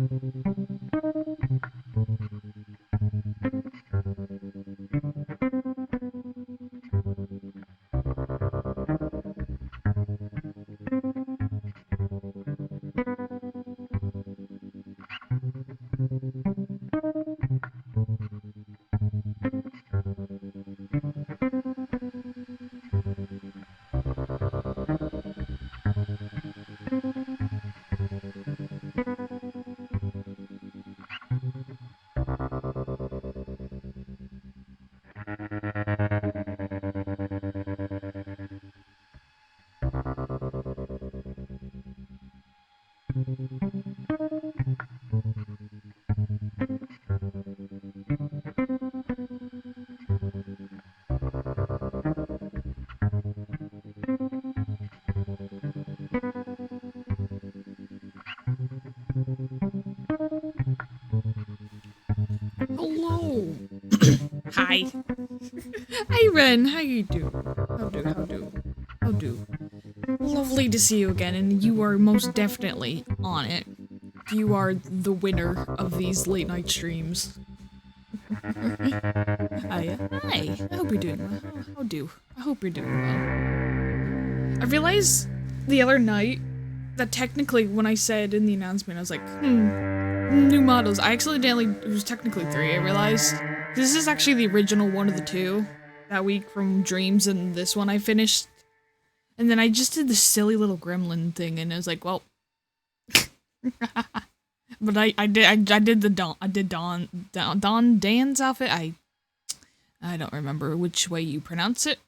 Hello. Hi. Hi, Ren. How you do? How do? Lovely to see you again, and you are most definitely on it. You are the winner of these late night streams. Hi. Hi. I hope you're doing well. How do? I hope you're doing well. I realized the other night that technically when I said in the announcement, I was like, new models. I accidentally, it was technically 3, I realized. This is actually the original one of the 2 that week from Dreams, and this one I finished. And then I just did the silly little gremlin thing, and I was like, well. But I did Dan's outfit. I don't remember which way you pronounce it.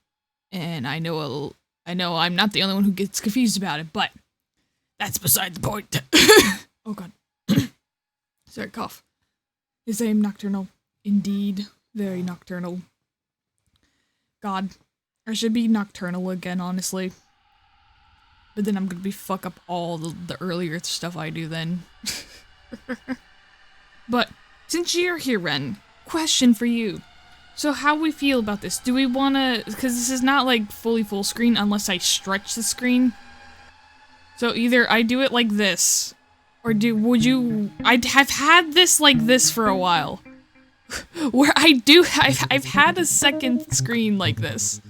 And I know I'm not the only one who gets confused about it, but that's beside the point. Oh god. Sorry, cough. His aim nocturnal. Indeed. Very nocturnal. God. I should be nocturnal again, honestly. But then I'm gonna be fuck up all the earlier stuff I do then. But, since you're here, Ren, question for you. So how we feel about this? Do we wanna, because this is not like fully full screen unless I stretch the screen. So either I do it like this, or I'd have had this like this for a while. Where I've had a second screen like this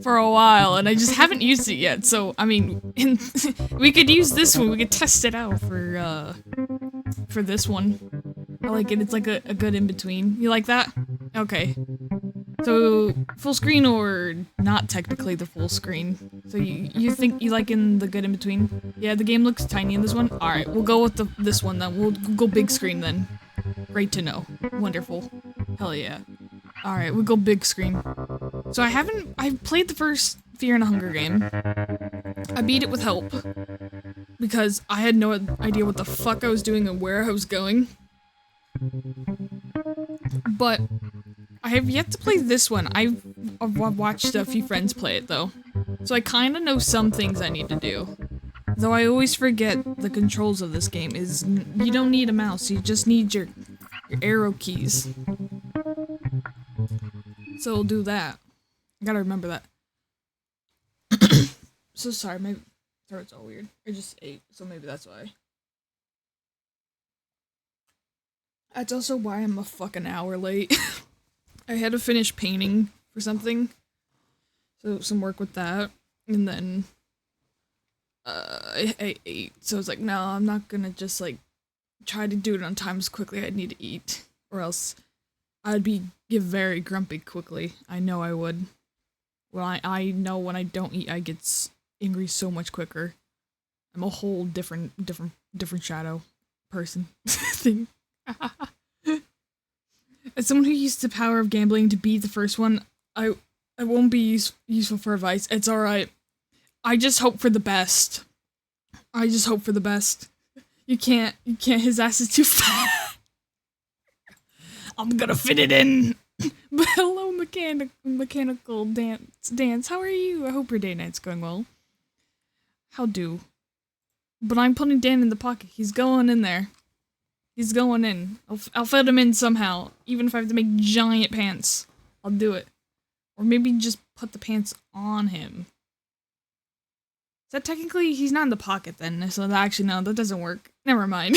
for a while, and I just haven't used it yet, so, I mean, we could use this one, we could test it out for this one. I like it, it's like a good in-between. You like that? Okay. So, full screen or not technically the full screen? So you think you like in the good in-between? Yeah, the game looks tiny in this one? Alright, we'll go with this one then. We'll go big screen then. Great to know. Wonderful. Hell yeah. Alright, we'll go big screen. So I've played the first Fear and Hunger game. I beat it with help. Because I had no idea what the fuck I was doing and where I was going. But I have yet to play this one. I've watched a few friends play it though. So I kinda know some things I need to do. Though I always forget the controls of this game is you don't need a mouse, you just need your arrow keys. So we'll do that. I gotta remember that. So sorry, my throat's all weird. I just ate, so maybe that's why. That's also why I'm a fucking hour late. I had to finish painting for something. So some work with that. And then I ate. So I was like, no, I'm not gonna just like try to do it on time as quickly. I'd need to eat. Or else I'd get very grumpy quickly. I know I would. Well, I know when I don't eat, I get angry so much quicker. I'm a whole different shadow person thing. As someone who used the power of gambling to beat the first one, I won't be useful for advice. It's alright. I just hope for the best. I just hope for the best. You can't, his ass is too fat. I'm gonna fit it in. But hello, mechanical dance. How are you? I hope your day night's going well. How do? But I'm putting Dan in the pocket. He's going in there. He's going in. I'll fit him in somehow. Even if I have to make giant pants. I'll do it. Or maybe just put the pants on him. So technically he's not in the pocket then, so actually no, that doesn't work. Never mind.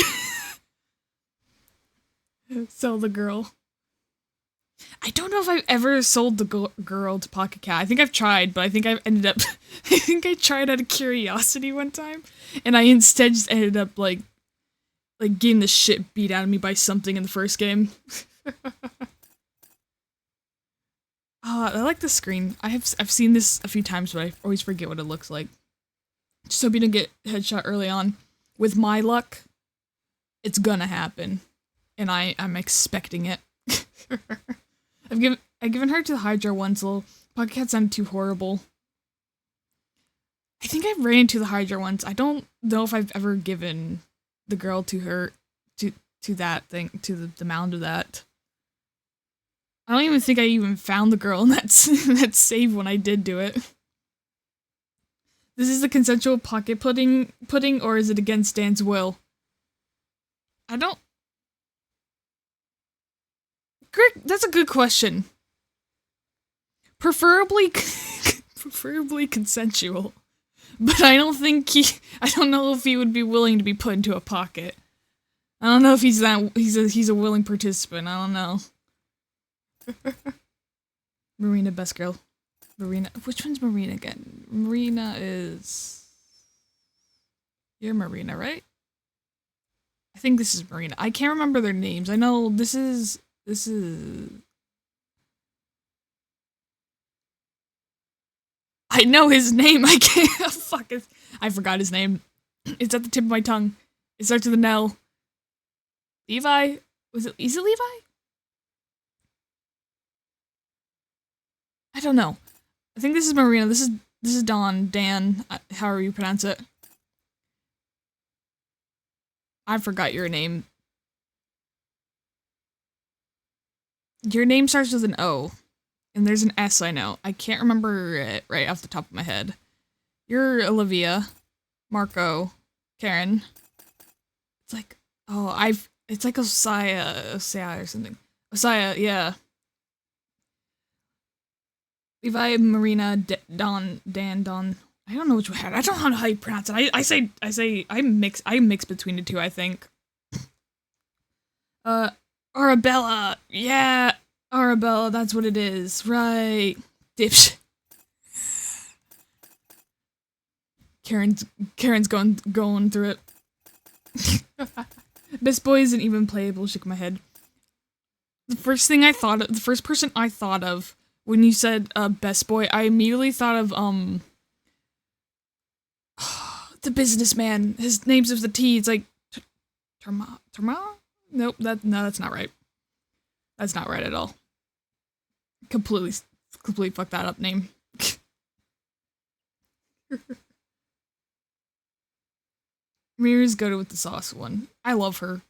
Sell the girl. I don't know if I've ever sold the girl to Pocket Cat. I think I've tried, but I think I've ended up... I think I tried out of curiosity one time, and I instead just ended up, like getting the shit beat out of me by something in the first game. I like the screen. I've seen this a few times, but I always forget what it looks like. Just hoping to get headshot early on. With my luck, it's gonna happen. And I'm expecting it. I've given her to the Hydra once, little Pocket Cat sounded too horrible. I think I've ran into the Hydra once. I don't know if I've ever given the girl to her, to that thing, to the mound of that. I don't even think I even found the girl in that save when I did do it. This is the consensual pocket pudding, or is it against Dan's will? I don't... That's a good question. Preferably consensual. But I don't think I don't know if he would be willing to be put into a pocket. I don't know if he's a willing participant, I don't know. Marina, best girl. Marina, which one's Marina again? Marina is... You're Marina, right? I think this is Marina. I can't remember their names. I know this is... I know his name, I can't... Fuck it. I forgot his name. It's at the tip of my tongue. It starts with an L. Levi? Is it Levi? I don't know. I think this is Marina. This is Dan, however you pronounce it. I forgot your name. Your name starts with an O. And there's an S, I know. I can't remember it right off the top of my head. You're Olivia. Marco. Karen. It's like, oh, it's like Osaya or something. Osaya, yeah. Levi, Marina, Dan. I don't know which one. I don't know how you pronounce it. I mix between the two, I think. Arabella. Yeah. Arabella, that's what it is. Right. Dipsh. Karen's going through it. Best boy isn't even playable, shake my head. The first person I thought of when you said best boy, I immediately thought of the businessman. His name's with the T. It's like Terma? Nope, that's not right. That's not right at all. Completely fucked that up name. Mira's go with the sauce one. I love her.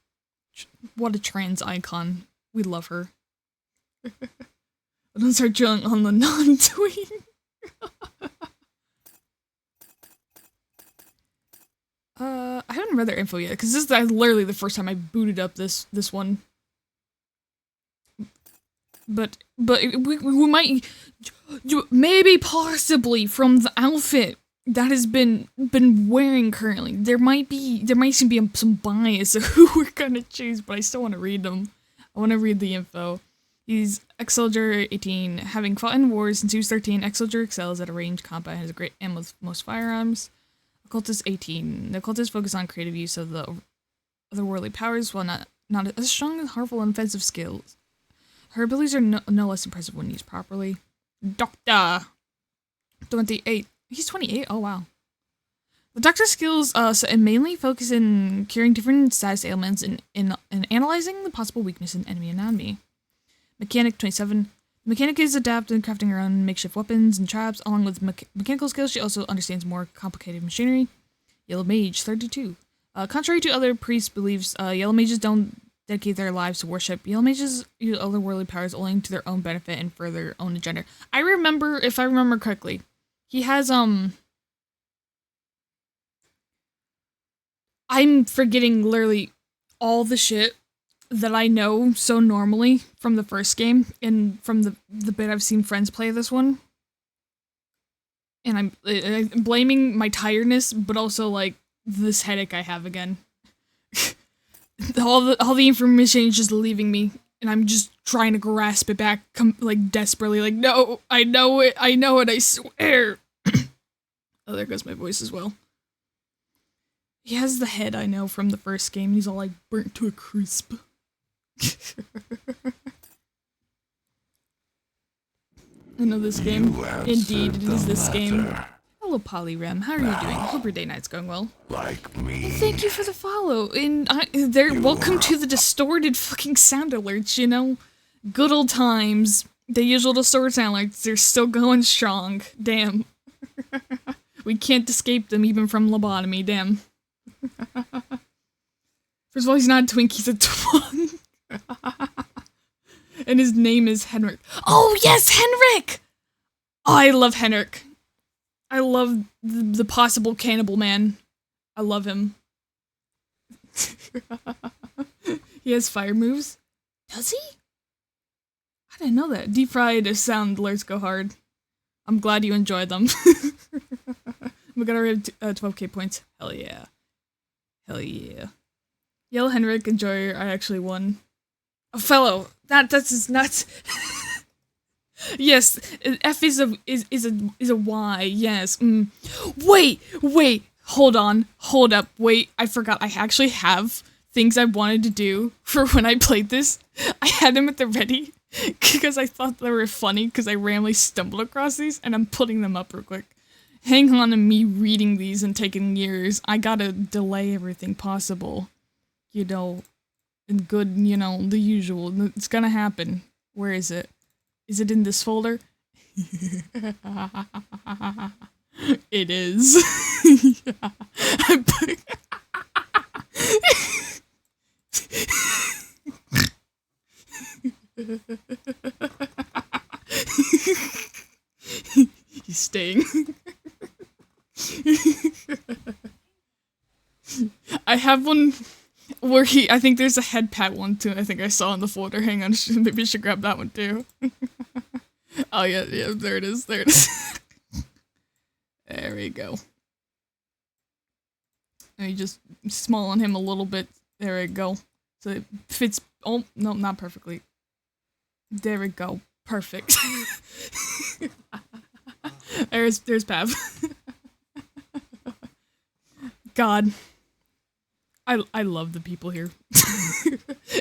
What a trans icon. We love her. Don't start drilling on the non-tween. I haven't read their info yet, because this is literally the first time I booted up this one. But we might, maybe possibly from the outfit that has been wearing currently, there might seem to be some bias of who we're gonna choose, but I still want to read them. I want to read the info. He's ex-soldier 18, having fought in wars since he was 13. Ex-soldier excels at a ranged combat and has a great aim with most firearms. Occultist 18. The occultist focus on creative use of the otherworldly powers while not as strong as harmful and offensive skills. Her abilities are no less impressive when used properly. Doctor 28. He's 28. Oh wow. The doctor's skills mainly focus in curing different status ailments and in analyzing the possible weakness in enemy anatomy. Mechanic 27. Mechanic is adept in crafting her own makeshift weapons and traps. Along with mechanical skills, she also understands more complicated machinery. Yellow Mage 32. Contrary to other priests' beliefs, Yellow Mages don't dedicate their lives to worship. Yellow Mages use otherworldly powers only to their own benefit and for their own agenda. I remember, if I remember correctly, he has, I'm forgetting literally all the shit that I know so normally from the first game and from the bit I've seen friends play this one. And I'm blaming my tiredness, but also like this headache I have again. all the information is just leaving me, and I'm just trying to grasp it back, like desperately, like no, I know it, I swear. Oh, there goes my voice as well. He has the head I know from the first game. He's all like burnt to a crisp. I know this game. Indeed, it is this game. Hello, Polyrem. How are you doing? I hope your day night's going well. Like me. Thank you for the follow. And welcome to the distorted fucking sound alerts, you know? Good old times. The usual distorted sound alerts, they're still going strong. Damn. We can't escape them even from lobotomy, damn. First of all, he's not a twink, he's a twunk. And his name is Henrik. Oh, yes, Henrik! Oh, I love Henrik. I love the possible cannibal man. I love him. He has fire moves. Does he? I didn't know that. Deep fried sound alerts go hard. I'm glad you enjoyed them. We got already 12k points. Hell yeah. Hell yeah. Yellow Henrik, enjoyer, I actually won. A fellow. That's nuts. Yes, F is a Y. Yes. Wait. Hold on. Hold up. Wait. I forgot. I actually have things I wanted to do for when I played this. I had them at the ready because I thought they were funny because I randomly stumbled across these, and I'm putting them up real quick. Hang on to me reading these and taking years. I gotta delay everything possible. You know, and good, you know, the usual. It's gonna happen. Where is it? Is it in this folder? It is. He's staying. I have one where I think there's a head pat one too. I think I saw in the folder. Hang on, maybe I should grab that one too. Oh yeah, there it is. There we go. And you just small on him a little bit. There we go. So it fits. Oh no, not perfectly. There we go. Perfect. There's Pav. God. I love the people here.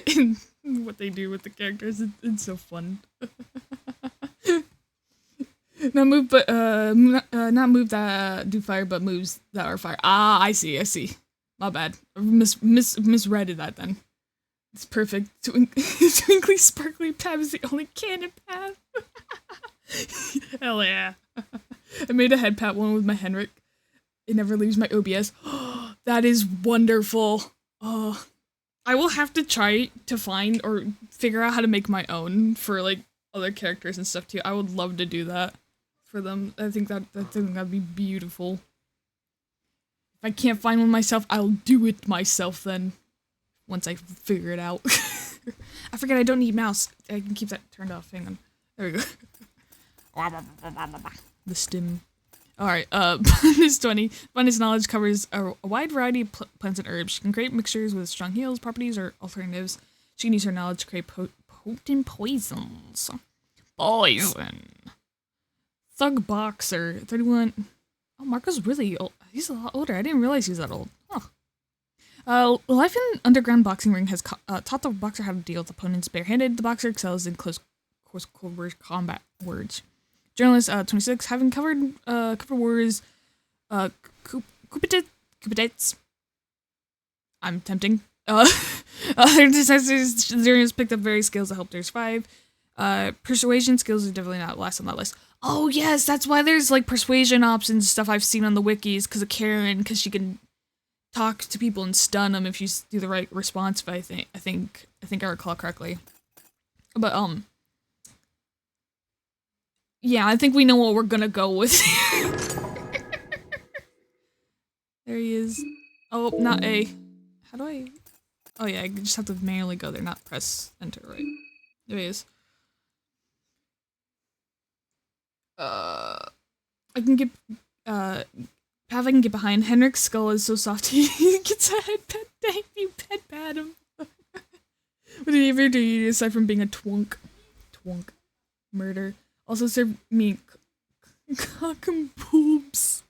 And what they do with the characters, it's so fun. Not move that do fire, but moves that are fire. Ah, I see. My bad. Misread that then. It's perfect. Twinkly sparkly Pav is the only canon Pav. Hell yeah. I made a head pat one with my Henrik. It never leaves my OBS. That is wonderful. Oh, I will have to try to find or figure out how to make my own for like other characters and stuff too. I would love to do that for them. I think that'd be beautiful. If I can't find one myself, I'll do it myself then. Once I figure it out. I forget I don't need mouse. I can keep that turned off. Hang on. There we go. The stim. Alright, bonus 20. Bonus knowledge covers a wide variety of plants and herbs. She can create mixtures with strong heals, properties, or alternatives. She can use her knowledge to create potent poisons. Poison. Thug Boxer, 31. Oh, Marco's really old. He's a lot older. I didn't realize he was that old. Huh. Life in an underground boxing ring has taught the boxer how to deal with opponents barehanded. The boxer excels in close quarters combat words. Journalist 26, having covered wars, Cupidates. I'm tempting. Their detectives picked up various skills that help their survive. Persuasion skills are definitely not last on that list. Oh yes, that's why there's like persuasion options and stuff I've seen on the wikis because of Karen, because she can talk to people and stun them if you do the right response. But I think I recall correctly. But yeah, I think we know what we're gonna go with. There he is. Oh, not A. How do I? Oh yeah, I just have to manually go there, not press enter, right? There he is. I can get, path I can get behind. Henrik's skull is so soft he gets a head pet. Dang, you pet pat him. What did he ever do you aside from being a twunk? Twunk. Murder. Also serve me cock and boobs.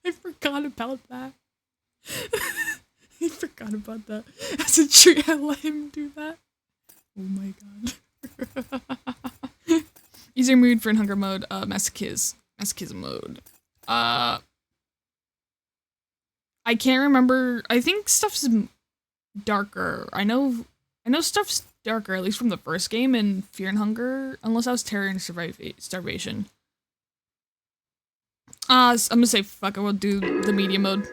I forgot about that. I forgot about that. As a treat, I let him do that. Oh my god. Easier mood for in hunger mode. Masochism mode. I can't remember. I think stuff's darker. I know stuff's darker, at least from the first game in Fear and Hunger, unless I was Terror and Starvation. I'm gonna say fuck it, we'll do the medium mode.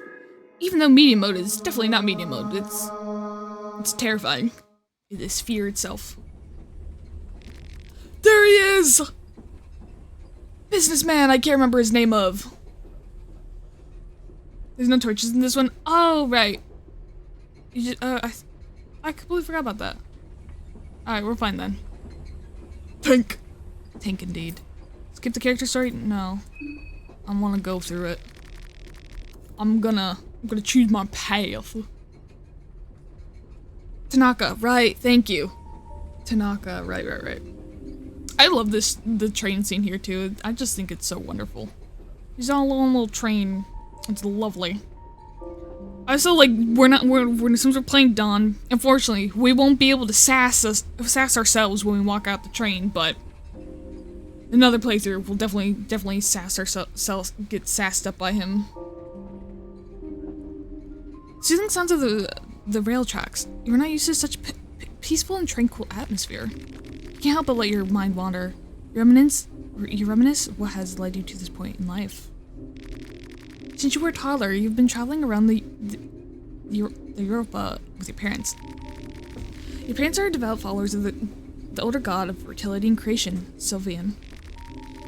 Even though medium mode is definitely not medium mode, it's terrifying. It is fear itself. There he is! Businessman I can't remember his name of. There's no torches in this one. Oh, right. You just, I completely forgot about that. Alright, we're fine then. Tank! Tank indeed. Skip the character story? No. I wanna go through it. I'm gonna choose my path. Tanaka, right, thank you. Tanaka, right. I love the train scene here too. I just think it's so wonderful. He's on a long little train. It's lovely. I also like since we're playing Daan, unfortunately, we won't be able to sass ourselves when we walk out the train, but another playthrough will definitely sass ourselves, get sassed up by him. Soothing sounds of the rail tracks. You're not used to such peaceful and tranquil atmosphere. You can't help but let your mind wander. You reminisce what has led you to this point in life. Since you were a toddler, you've been traveling around the Europa with your parents. Your parents are devout followers of the older god of fertility and creation, Sylvian.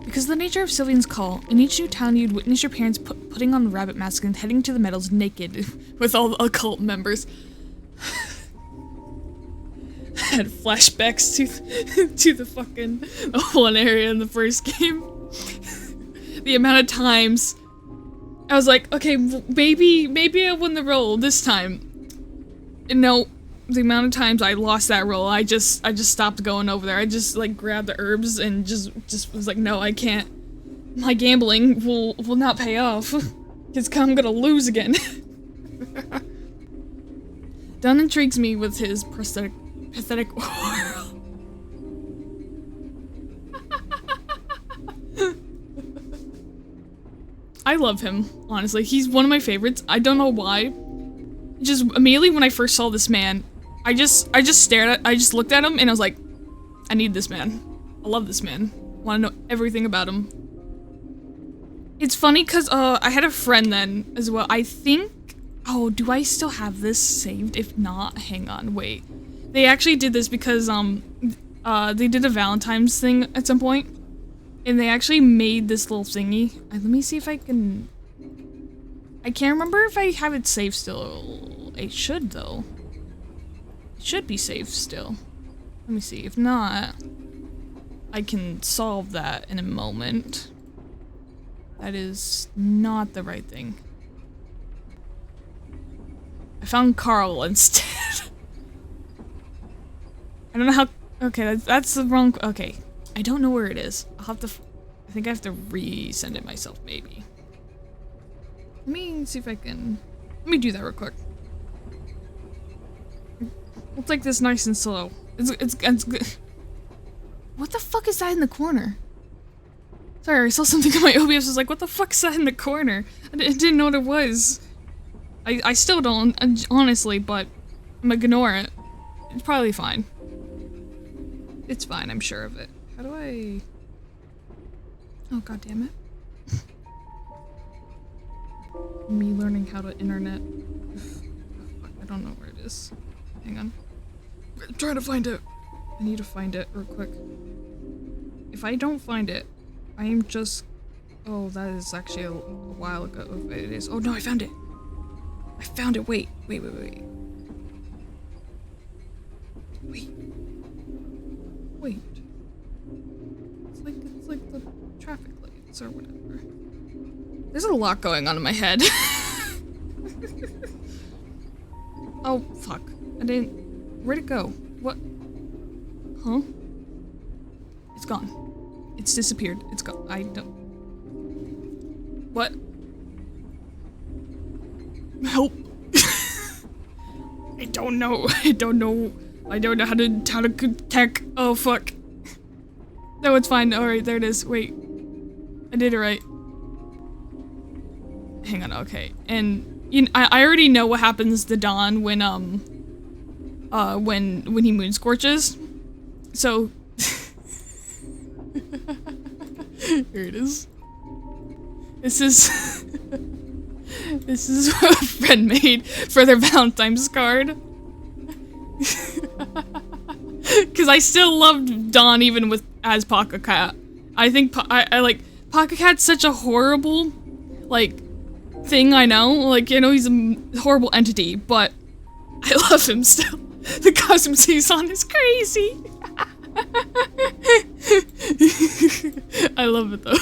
Because of the nature of Sylvian's call, in each new town you'd witness your parents putting on the rabbit mask and heading to the meadows naked with all the occult members. I had flashbacks to the fucking one area in the first game. The amount of times I was like, okay, maybe I won the roll this time. And no, the amount of times I lost that roll, I just stopped going over there. I just like grabbed the herbs and just was like, no, I can't. My gambling will not pay off. Because I'm gonna lose again. Daan intrigues me with his pathetic oral. I love him, honestly. He's one of my favorites. I don't know why. Just immediately when I first saw this man, I just looked at him and I was like, I need this man. I love this man. Want to know everything about him. It's funny because I had a friend then as well. I think, oh, do I still have this saved? If not, hang on, wait. They actually did this because they did a Valentine's thing at some point. And they actually made this little thingy. Let me see if I can... I can't remember if I have it saved still. It should, though. It should be saved still. Let me see. If not, I can solve that in a moment. That is not the right thing. I found Carl instead. I don't know how... Okay, that's the wrong... Okay. I don't know where it is. I'll have to... I think I have to resend it myself, maybe. Let me see if I can... Let me do that real quick. We'll take this nice and slow. It's good. What the fuck is that in the corner? Sorry, I saw something on my OBS. I was like, what the fuck is that in the corner? I didn't know what it was. I still don't, honestly, but I'm gonna ignore it. It's probably fine. It's fine, I'm sure of it. How do I... Oh, god damn it. Me learning how to internet. I don't know where it is. Hang on. I'm trying to find it. I need to find it real quick. If I don't find it, I am just... Oh, that is actually a while ago. Oh, it is. Oh no, I found it. I found it. Wait. Wait. It's shots or whatever. There's a lot going on in my head. Oh, fuck. I didn't... Where'd it go? What? Huh? It's gone. It's disappeared. It's gone. I don't... What? Help! I don't know. I don't know how to tech. Oh, fuck. No, it's fine. Alright, there it is. Wait. I did it right. Hang on, okay. And I already know what happens to Daan when he moon scorches. So here it is. This is what a friend made for their Valentine's card. Cause I still loved Daan even as Pocket Cat. I think I like Pocket Cat's such a horrible like thing, I know. Like, you know, he's a horrible entity, but I love him still. The costumes he's on is crazy. I love it though.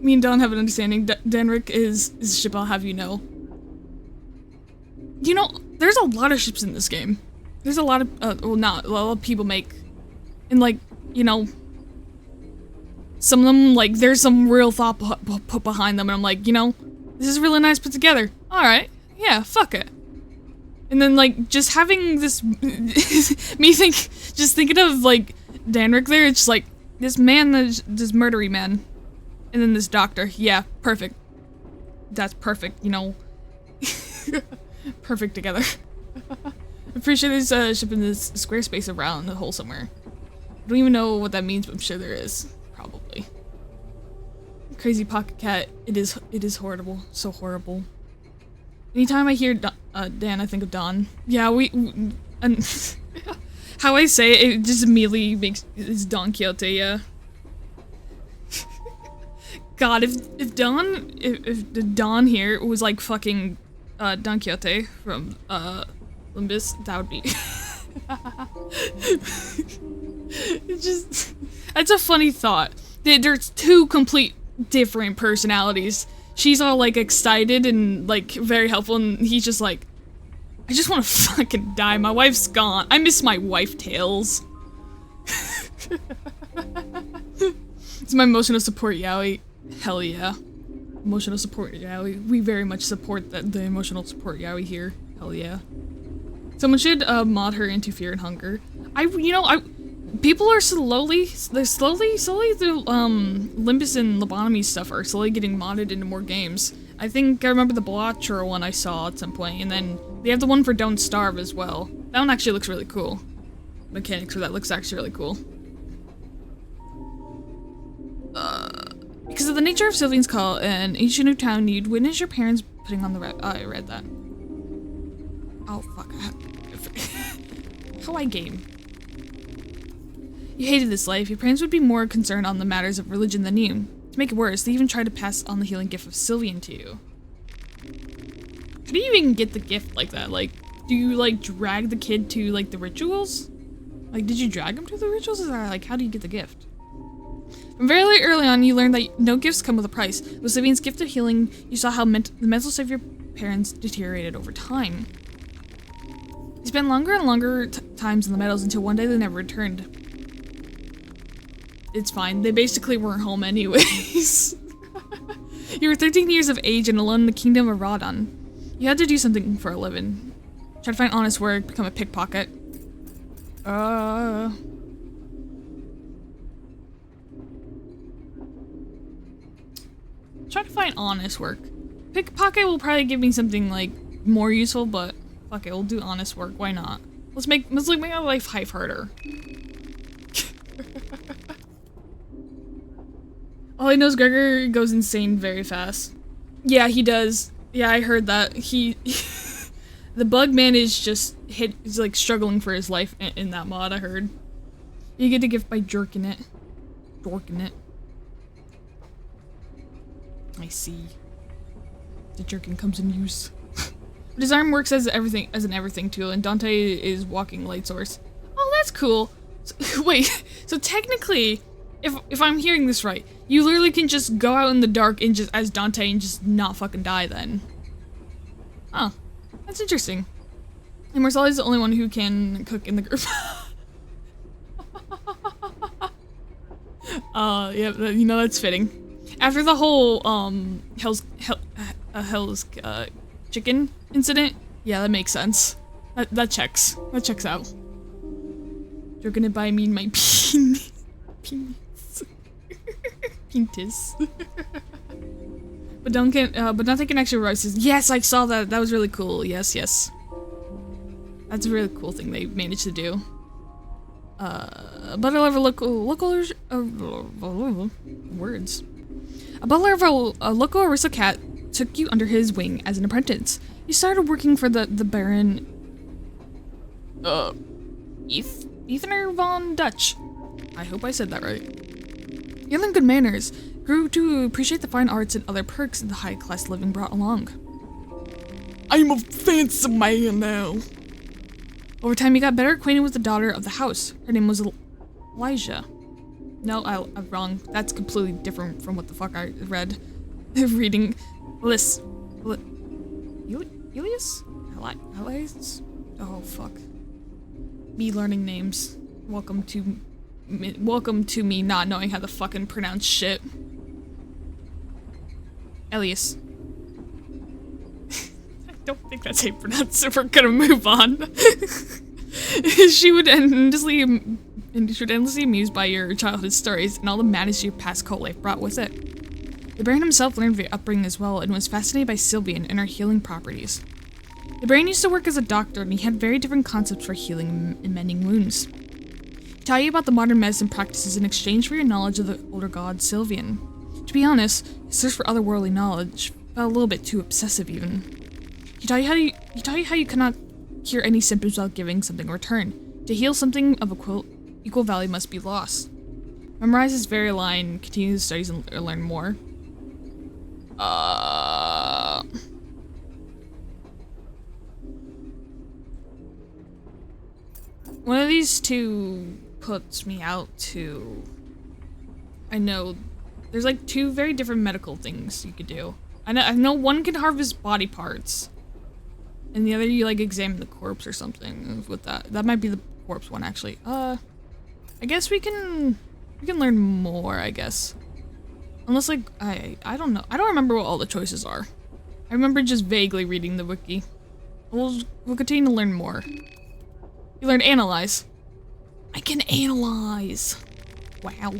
Me and Daan have an understanding. Danric is a ship I'll have you know. You know, there's a lot of ships in this game. There's a lot of, well, not a lot of people make. And like, you know, some of them, like, there's some real thought put behind them, and I'm like, you know, this is really nice put together. Alright, yeah, fuck it. And then, like, just having this, just thinking of, like, Danric there, it's just like, this man, this murdery man. And then this doctor, yeah, perfect. That's perfect, you know. Perfect together. I'm pretty sure there's a ship in this square space around the hole somewhere. I don't even know what that means, but I'm sure there is. Probably. Crazy Pocket Cat, it is horrible. So horrible. Anytime I hear Dan, I think of Daan. Yeah, and how I say it just immediately makes, it's Don Quixote, yeah. God, if the Daan here was like fucking, Don Quixote from, Limbus, that would be... It's just... It's a funny thought. There's two complete different personalities. She's all, like, excited and, like, very helpful, and he's just like, I just want to fucking die. My wife's gone. I miss my wife, Tails. It's my emotional support yaoi. Hell yeah. Emotional support yaoi. We very much support the emotional support yaoi here. Hell yeah. Someone should mod her into Fear and Hunger. People are slowly through Limbus and Lobotomy stuff are slowly getting modded into more games. I think I remember the Blotcher one I saw at some point, and then they have the one for Don't Starve as well. That one actually looks really cool. Mechanics for that looks actually really cool. Because of the nature of Sylvian's call and ancient new town, you'd witness your parents putting on the I read that. Oh fuck. How I game. You hated this life. Your parents would be more concerned on the matters of religion than you. To make it worse, they even tried to pass on the healing gift of Sylvian to you. How do you even get the gift like that? Like, do you, like, drag the kid to, like, the rituals? Like, did you drag him to the rituals? Or, like, how do you get the gift? From very early on, you learned that no gifts come with a price. With Sylvian's gift of healing, you saw how the mental state of your parents deteriorated over time. They spent longer and longer times in the meadows until one day they never returned. It's fine. They basically weren't home anyways. You were 13 years of age and alone in the kingdom of Radon. You had to do something for a living. Try to find honest work, become a pickpocket. Try to find honest work. Pickpocket will probably give me something, like, more useful, but fuck it, we'll do honest work. Why not? Let's make my life life harder. All I know is Gregor goes insane very fast. Yeah, he does. Yeah, I heard that. The bug man is just he's like struggling for his life in that mod, I heard. You get a gift by jerking it. Dorking it. I see. The jerking comes in use. But his arm works as an everything tool, and Dante is walking light source. Oh, that's cool. So, wait, so technically, if I'm hearing this right, you literally can just go out in the dark and just as Dante and just not fucking die then. Huh. That's interesting. And Marcella is the only one who can cook in the group. Yeah, you know, that's fitting. After the whole, Hell's Chicken incident, yeah, that makes sense. That checks. That checks out. You're gonna buy me my penis. Penis. But Dante can actually write. Yes, I saw that. That was really cool. Yes, yes. That's a really cool thing they managed to do. A butler of a words. A butler of a local aristocrat took you under his wing as an apprentice. You started working for the Baron. Ethaner von Dutch. I hope I said that right. You learned good manners, grew to appreciate the fine arts and other perks the high-class living brought along. I'm a fancy man now. Over time, you got better acquainted with the daughter of the house. Her name was Elijah. No, I'm wrong. That's completely different from what the fuck I read. Reading Elias? Elias? Oh, fuck. Me learning names. Welcome to me not knowing how to fucking pronounce shit. Elias. I don't think that's how you pronounce it. We're gonna move on. She would endlessly amused by your childhood stories and all the madness your past cult life brought with it. The Baron himself learned of your upbringing as well and was fascinated by Sylvian and her healing properties. The Baron used to work as a doctor and he had very different concepts for healing and mending wounds. He'd tell you about the modern medicine practices in exchange for your knowledge of the older god Sylvian. To be honest, his search for otherworldly knowledge felt a little bit too obsessive even. He'd tell you how you cannot cure any symptoms without giving something in return. To heal something of equal value must be lost. Memorize this very line, continue the studies and learn more. One of these two puts me out to... I know there's like two very different medical things you could do. I know one can harvest body parts. And the other you like examine the corpse or something with that. That might be the corpse one actually. I guess we can learn more, I guess. Unless like I don't know. I don't remember what all the choices are. I remember just vaguely reading the wiki. We'll continue to learn more. You learned analyze. I can analyze. Wow.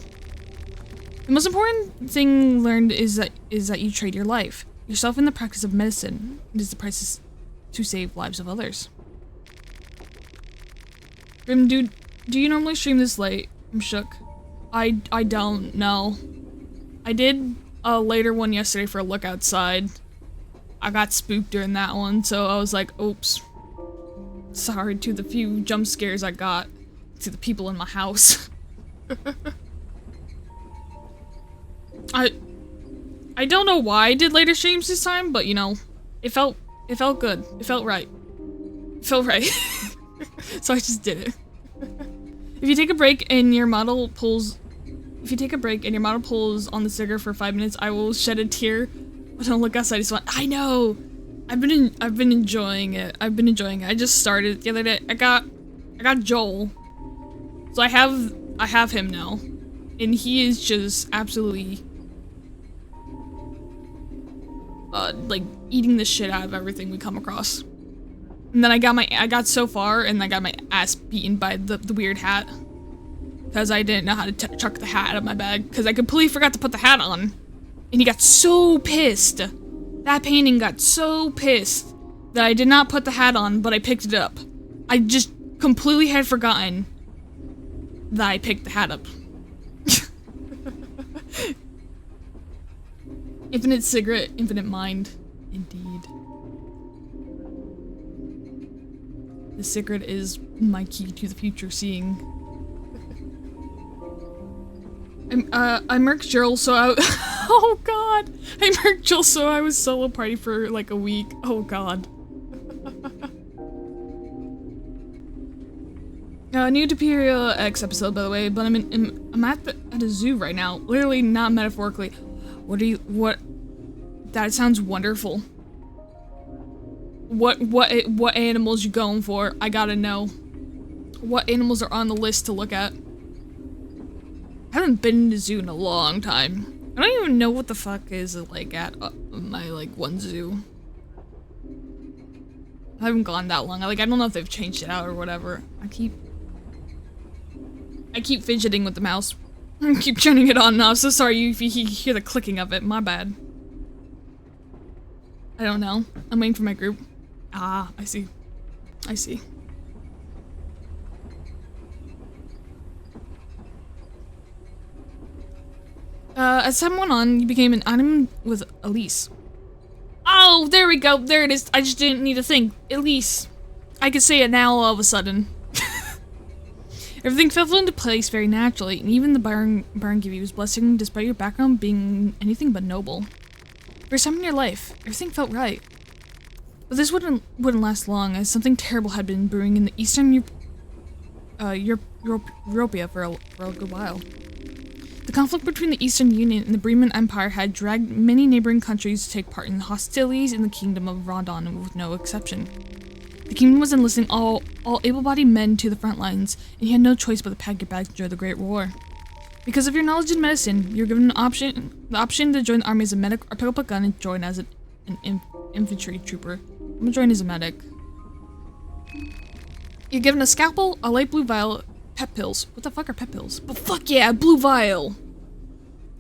The most important thing learned is that you trade your life, yourself in the practice of medicine. It is the price to save lives of others. Grim, dude, do you normally stream this late? I'm shook. I don't know. I did a later one yesterday for a look outside. I got spooked during that one, so I was like, oops. Sorry to the few jump scares I got to the people in my house. I don't know why I did later streams this time, but you know, it felt good. It felt right. It felt right. So I just did it. If you take a break and your model pulls on the sticker for 5 minutes, I will shed a tear. But don't look outside. I know. I've been enjoying it. I just started the other day. I got Joel. So I have him now. And he is just absolutely like eating the shit out of everything we come across. And then I got so far and I got my ass beaten by the weird hat. Because I didn't know how to chuck the hat out of my bag. Because I completely forgot to put the hat on. And he got so pissed. That painting got so pissed that I did not put the hat on, but I picked it up. I just completely had forgotten that I picked the hat up. Infinite cigarette, infinite mind. Indeed. The cigarette is my key to the future seeing. I murked Joel, so I oh god! I murked Joel, so I was solo party for like a week. Oh god. New to Period X episode, by the way, but I'm at a zoo right now. Literally, not metaphorically. What? That sounds wonderful. What animals you going for? I gotta know. What animals are on the list to look at? I haven't been to a zoo in a long time. I don't even know what the fuck is like at my one zoo. I haven't gone that long. I don't know if they've changed it out or whatever. I keep fidgeting with the mouse. I keep turning it on and off. So sorry if you hear the clicking of it. My bad. I don't know. I'm waiting for my group. Ah, I see. I see. As time went on, you became an item with Elise. Oh, there we go. There it is. I just didn't need to think. Elise. I could say it now all of a sudden. Everything fell into place very naturally, and even the Baron gave you his blessing despite your background being anything but noble. For some in your life, everything felt right. But this wouldn't last long, as something terrible had been brewing in the Eastern Europea for a good while. The conflict between the Eastern Union and the Bremen Empire had dragged many neighboring countries to take part in hostilities in the Kingdom of Rondon, with no exception. The kingdom was enlisting all able-bodied men to the front lines, and you had no choice but to pack your bags during the Great War. Because of your knowledge in medicine, you were given the option to join the army as a medic or pick up a gun and join as an infantry trooper. I'm gonna join as a medic. You're given a scalpel, a light blue vial, pep pills. What the fuck are pep pills? But fuck yeah, blue vial!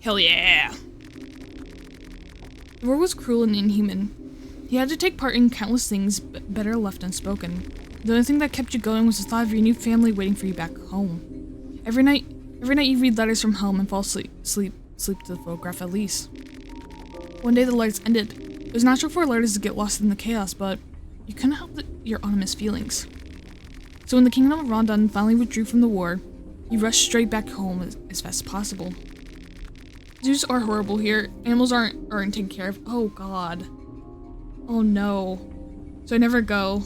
Hell yeah! The war was cruel and inhuman. You had to take part in countless things better left unspoken. The only thing that kept you going was the thought of your new family waiting for you back home. Every night you read letters from home and fall asleep to the photograph at least. One day the letters ended. It was natural for letters to get lost in the chaos, but you couldn't help your ominous feelings. So when the Kingdom of Rondon finally withdrew from the war, you rushed straight back home as fast as possible. Zoos are horrible here. Animals aren't taken care of. Oh god. Oh no. So I never go.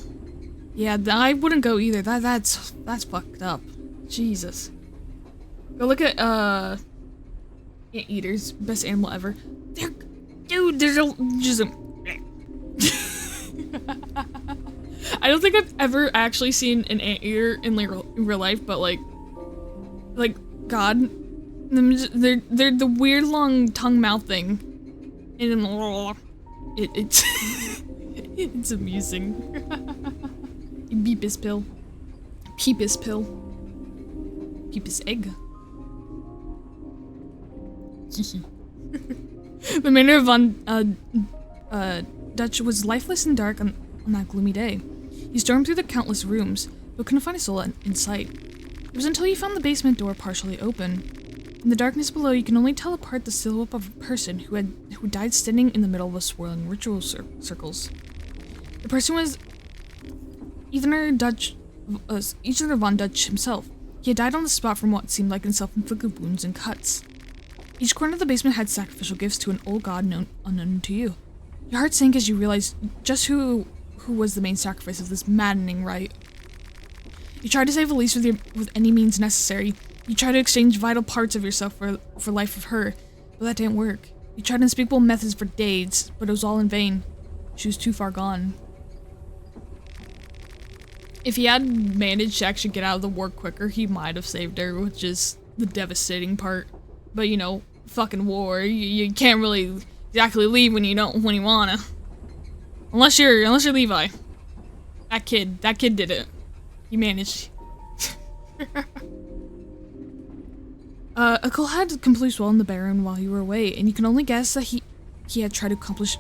Yeah, I wouldn't go either. That's fucked up. Jesus. Go look at anteaters, best animal ever. Dude, there's just a I don't think I've ever actually seen an anteater in real life, but like God, they're the weird long tongue mouth thing, and it's it's amusing. Beepus pill, peepus pill, peepus egg. The manor von Dutch was lifeless and dark on that gloomy day. He stormed through the countless rooms, but couldn't find a soul in sight. It was until you found the basement door partially open. In the darkness below, you can only tell apart the silhouette of a person who died standing in the middle of a swirling ritual circles. The person was Ether von Dutch himself. He had died on the spot from what seemed like self-inflicted wounds and cuts. Each corner of the basement had sacrificial gifts to an old god unknown to you. Your heart sank as you realized just who was the main sacrifice of this maddening rite. You tried to save Elise with any means necessary. You tried to exchange vital parts of yourself for life of her, but that didn't work. You tried unspeakable methods for days, but it was all in vain. She was too far gone. If he had managed to actually get out of the war quicker, he might have saved her, which is the devastating part. But you know, fucking war, you can't really exactly leave when you wanna. Unless you're Levi. That kid did it. He managed. Akul had completely swollen the Baron while you were away, and you can only guess that he had tried to accomplish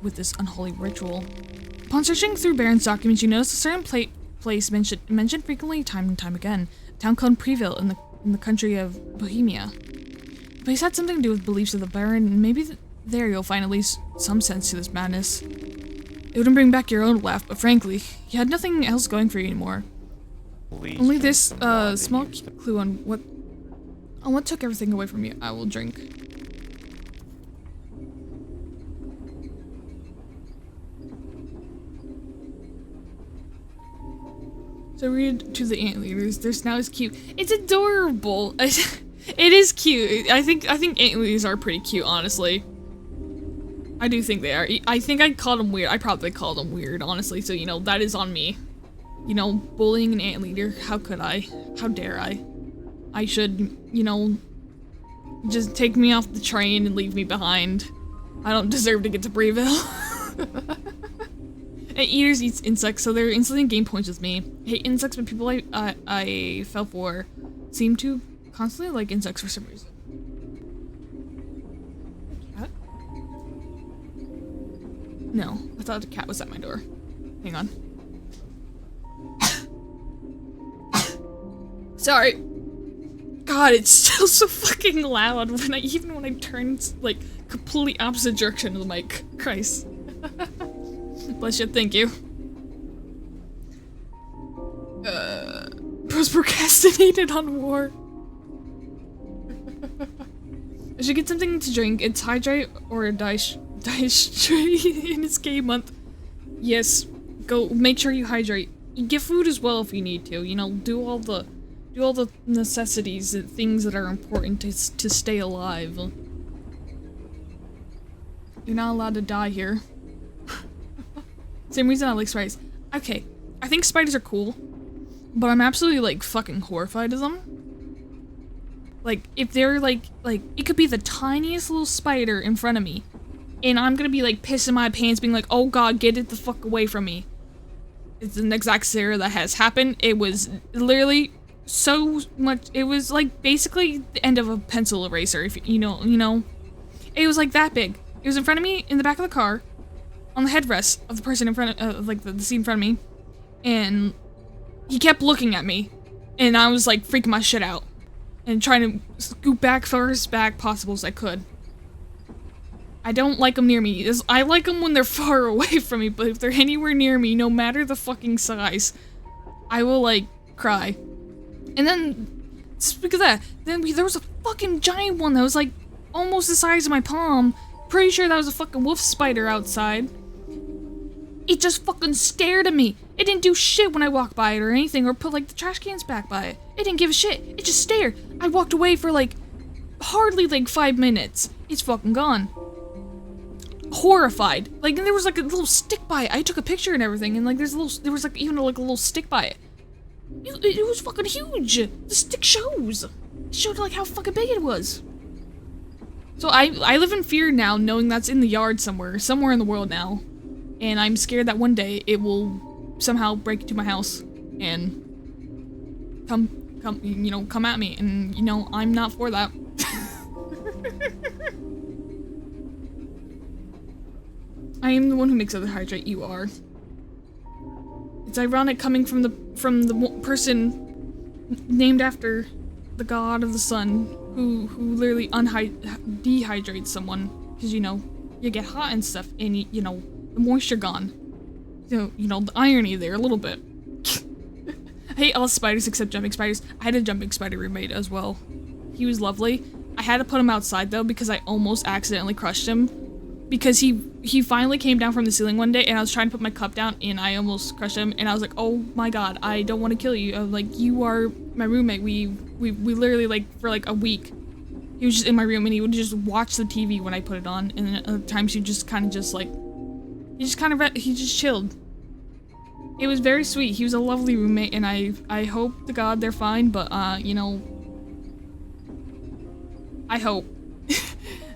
with this unholy ritual. Upon searching through Baron's documents, you notice a certain place mentioned frequently time and time again, a town called Preville in the country of Bohemia. The place had something to do with beliefs of the Baron, and maybe there you'll find at least some sense to this madness. It wouldn't bring back your own laugh, but frankly, you had nothing else going for you anymore. Only this small clue on what took everything away from you. I will drink. So read to the anteaters. Their snout is cute. It's adorable. It is cute. I think anteaters are pretty cute, honestly. I do think they are. I think I called them weird. I probably called them weird, honestly. So, you know, that is on me. You know, bullying an anteater. How could I? How dare I? I should, you know, just take me off the train and leave me behind. I don't deserve to get to Breeville. Eaters eats insects, so they're instantly gain points with me. Hate insects, but people I fell for seem to constantly like insects for some reason. Cat? No, I thought the cat was at my door. Hang on. Sorry. God, it's still so fucking loud even when I turn like complete opposite direction of the mic. Christ. Bless you, thank you. Bros procrastinated on war. I should get something to drink. It's hydrate or a dice in this game month. Yes, go make sure you hydrate. You get food as well if you need to. You know, do all the necessities, the things that are important to stay alive. You're not allowed to die here. Same reason I like spiders. Okay, I think spiders are cool, but I'm absolutely like fucking horrified of them. Like, if they're like it could be the tiniest little spider in front of me, and I'm gonna be like pissing my pants being like, oh god, get it the fuck away from me. It's an exact scenario that has happened. It was literally so much, it was like basically the end of a pencil eraser, if you know. It was like that big. It was in front of me in the back of the car, on the headrest of the person in front of, like the seat in front of me, and he kept looking at me, and I was like freaking my shit out, and trying to scoot back far as back possible as I could. I don't like them near me. I like them when they're far away from me, but if they're anywhere near me, no matter the fucking size, I will like cry. And then, speak of that, then there was a fucking giant one that was like almost the size of my palm. Pretty sure that was a fucking wolf spider outside. It just fucking stared at me. It didn't do shit when I walked by it or anything, or put like the trash cans back by it. It didn't give a shit. It just stared. I walked away for like hardly like 5 minutes. It's fucking gone. Horrified. Like, and there was like a little stick by it. I took a picture and everything, and like there was like even like a little stick by it. It was fucking huge. The stick shows. It showed like how fucking big it was. So I live in fear now, knowing that's in the yard somewhere in the world now. And I'm scared that one day it will somehow break into my house and come at me. And, you know, I'm not for that. I am the one who makes other hydrate, you are. It's ironic coming from the person named after the god of the sun who literally dehydrates someone, because, you know, you get hot and stuff, and you know, the moisture gone. So, you know, the irony there a little bit. I hate all spiders except jumping spiders. I had a jumping spider roommate as well. He was lovely. I had to put him outside though because I almost accidentally crushed him. Because he finally came down from the ceiling one day and I was trying to put my cup down and I almost crushed him, and I was like, oh my god, I don't want to kill you. I was like, you are my roommate. We literally, like, for like a week, he was just in my room and he would just watch the TV when I put it on, and then at times he just kind of just like, he just chilled. It was very sweet. He was a lovely roommate, and I hope to god they're fine, but you know, I hope.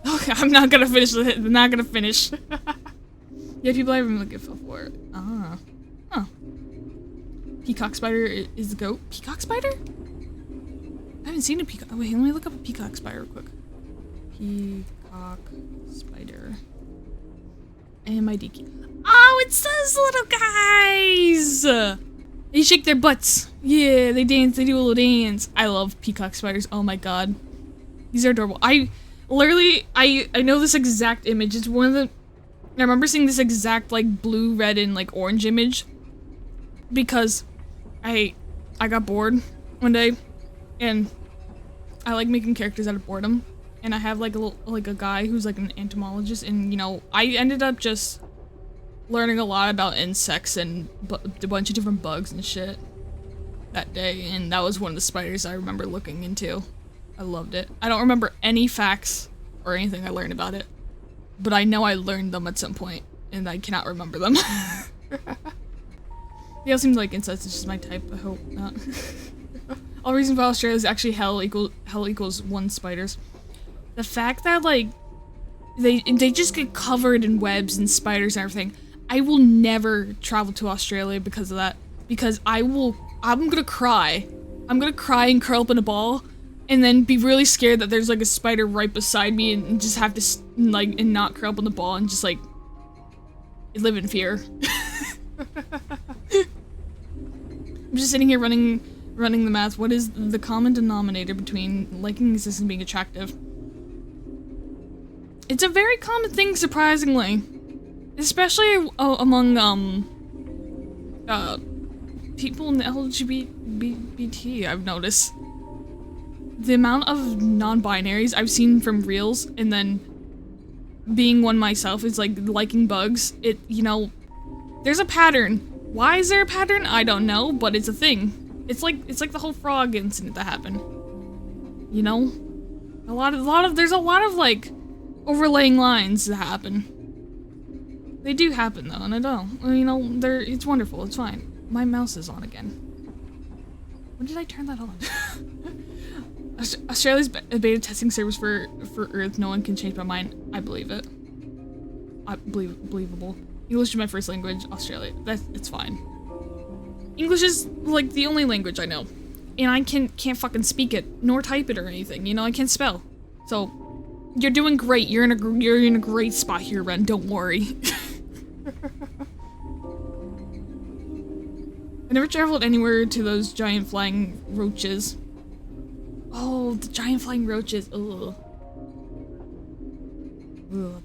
Okay, I'm not gonna finish it. I'm not gonna finish. Yeah, people haven't really good for it. Ah. Huh. Peacock spider is the goat. Peacock spider? I haven't seen a peacock. Oh, wait, let me look up a peacock spider real quick. Peacock spider. MID. Oh, it's those little guys! They shake their butts. Yeah, they dance. They do a little dance. I love peacock spiders. Oh my god. These are adorable. Literally, I know this exact image. It's one of the... I remember seeing this exact, like, blue, red, and, like, orange image. Because I got bored one day. And I like making characters out of boredom. And I have, like, a guy who's, like, an entomologist. And, you know, I ended up just learning a lot about insects and a bunch of different bugs and shit. that day, and that was one of the spiders I remember looking into. I loved it. I don't remember any facts or anything I learned about it, but I know I learned them at some point, and I cannot remember them. Yeah, it seems like insects is just my type. I hope not. All reason for Australia is actually hell equals 1 spiders. The fact that like they just get covered in webs and spiders and everything. I will never travel to Australia because of that. Because I'm gonna cry. I'm gonna cry and curl up in a ball, and then be really scared that there's like a spider right beside me, and just have to like and not curl up in the ball and just like live in fear. I'm just sitting here running the math. What is the common denominator between liking existence and being attractive? It's a very common thing, surprisingly. Especially among, people in the LGBT, I've noticed. The amount of non-binaries I've seen from reels, and then being one myself is like liking bugs. You know, there's a pattern. Why is there a pattern? I don't know, but it's a thing. It's like the whole frog incident that happened. You know? There's a lot of like overlaying lines that happen. They do happen though, and I don't. You know, it's wonderful, it's fine. My mouse is on again. When did I turn that on? Australia's beta testing service for Earth, no one can change my mind. I believe it. Believable. English is my first language, Australia. It's fine. English is like the only language I know. And I can't fucking speak it, nor type it or anything, you know, I can't spell. So, you're doing great, you're in a great spot here, Ren, don't worry. I never traveled anywhere to those giant flying roaches. Oh, the giant flying roaches, ugh. Ugh,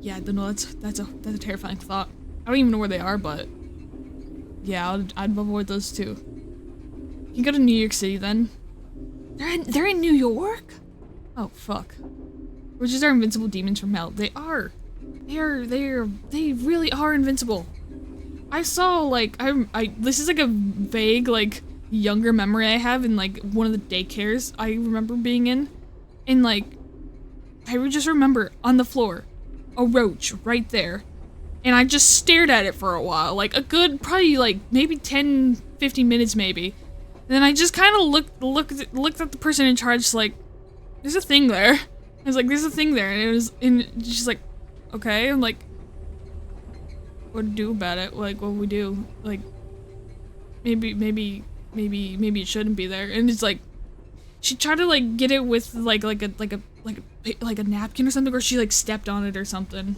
yeah, I don't know, that's a terrifying thought. I don't even know where they are, but yeah, I'd avoid those too. You go to New York City then. They're in New York? Oh fuck. Roaches are invincible demons from hell. They are. They really are invincible. I saw like this is like a vague like younger memory I have in like one of the daycares I remember being in, and like I would just remember on the floor a roach right there, and I just stared at it for a while, like a good probably like maybe 10-15 minutes maybe. And then I just kind of looked at the person in charge, like, there's a thing there. I was like, there's a thing there, and she's like, okay. I'm like, what to do about it? Like, what we do? Like, maybe it shouldn't be there. And it's like, she tried to like get it with like a napkin or something, or she like stepped on it or something.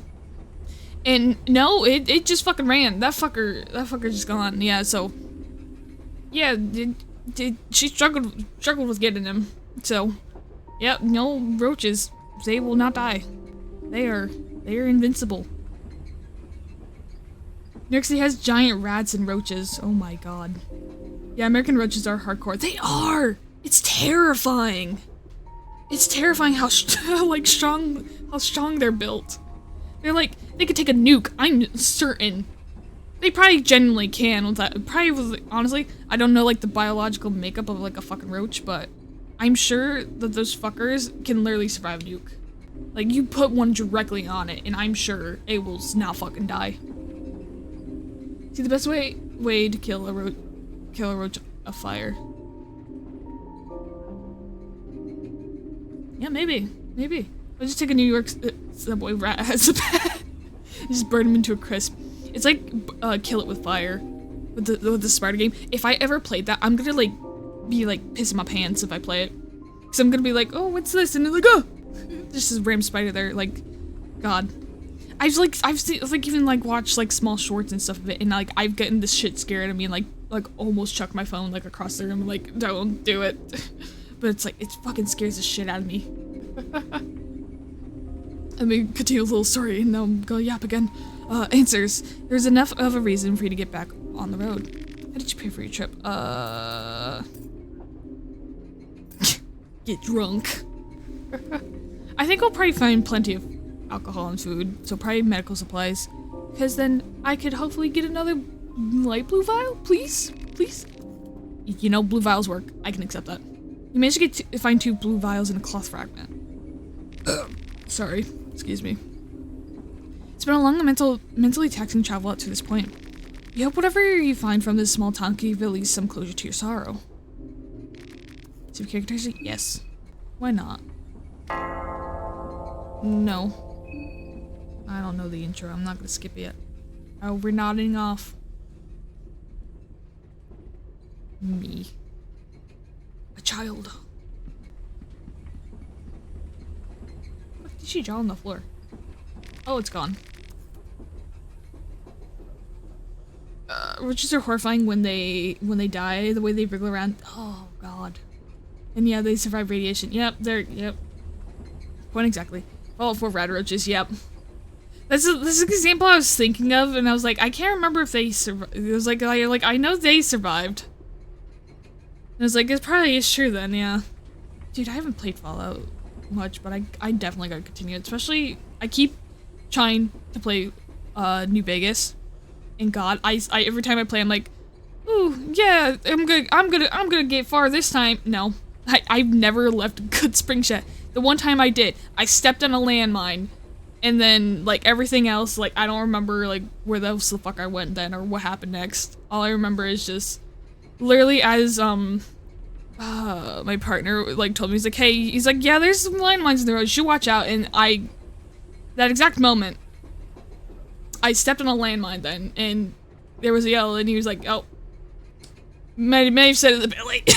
And no, it just fucking ran. That fucker just gone. Yeah, so yeah, she struggled with getting him. So yeah, no roaches. They will not die. They are invincible. New York City has giant rats and roaches. Oh my god. Yeah, American roaches are hardcore. They are! It's terrifying. It's terrifying how strong they're built. They're like, they could take a nuke, I'm certain. They probably genuinely can with that. Probably was, honestly, I don't know like the biological makeup of like a fucking roach, but I'm sure that those fuckers can literally survive a nuke. Like, you put one directly on it, and I'm sure it will not fucking die. See, the best way to kill a roach, a fire. Yeah, maybe. I'll just take a New York subway rat as a pet. Just burn him into a crisp. It's like kill it with fire with the spider game. If I ever played that, I'm gonna like be like pissing my pants if I play it. Cause I'm gonna be like, oh, what's this? And they're like, oh, there's this random spider there. Like, God. I've seen, like even like watched like small shorts and stuff of it, and like I've gotten this shit scared of me and like almost chucked my phone like across the room, like, don't do it. But it's like, it fucking scares the shit out of me. Let me continue a little story and then I'm gonna yap again. Answers. There's enough of a reason for you to get back on the road. How did you pay for your trip? Get drunk. I think I'll probably find plenty of alcohol and food, so probably medical supplies. Because then I could hopefully get another light blue vial, please? Please? You know, blue vials work. I can accept that. You managed to find 2 blue vials in a cloth fragment. Sorry. Excuse me. It's been a long and mentally taxing travel up to this point. You hope whatever you find from this small town can give at least some closure to your sorrow. So characters? Yes. Why not? No. I don't know the intro. I'm not gonna skip it yet. Oh, we're nodding off. Me. A child. What did she draw on the floor? Oh, it's gone. Witches are horrifying when they die, the way they wriggle around. Oh god. And yeah, they survive radiation. Yep, yep. Point exactly. Oh, 4 rad roaches, yep. This is an example I was thinking of, and I was like, I can't remember if they survived. It was like, I know they survived. And I was like, it probably is true then, yeah. Dude, I haven't played Fallout much, but I definitely gotta continue it. Especially, I keep trying to play New Vegas. And God, I every time I play, I'm like, ooh, yeah, I'm gonna get far this time. No, I've never left a good spring set. The one time I did, I stepped on a landmine, and then like everything else, like I don't remember like where the fuck I went then or what happened next. All I remember is just literally as my partner like told me, he's like, hey, he's like, yeah, there's some landmines in the road, you should watch out. And that exact moment, I stepped on a landmine then, and there was a yell, and he was like, oh, may have said it a bit late.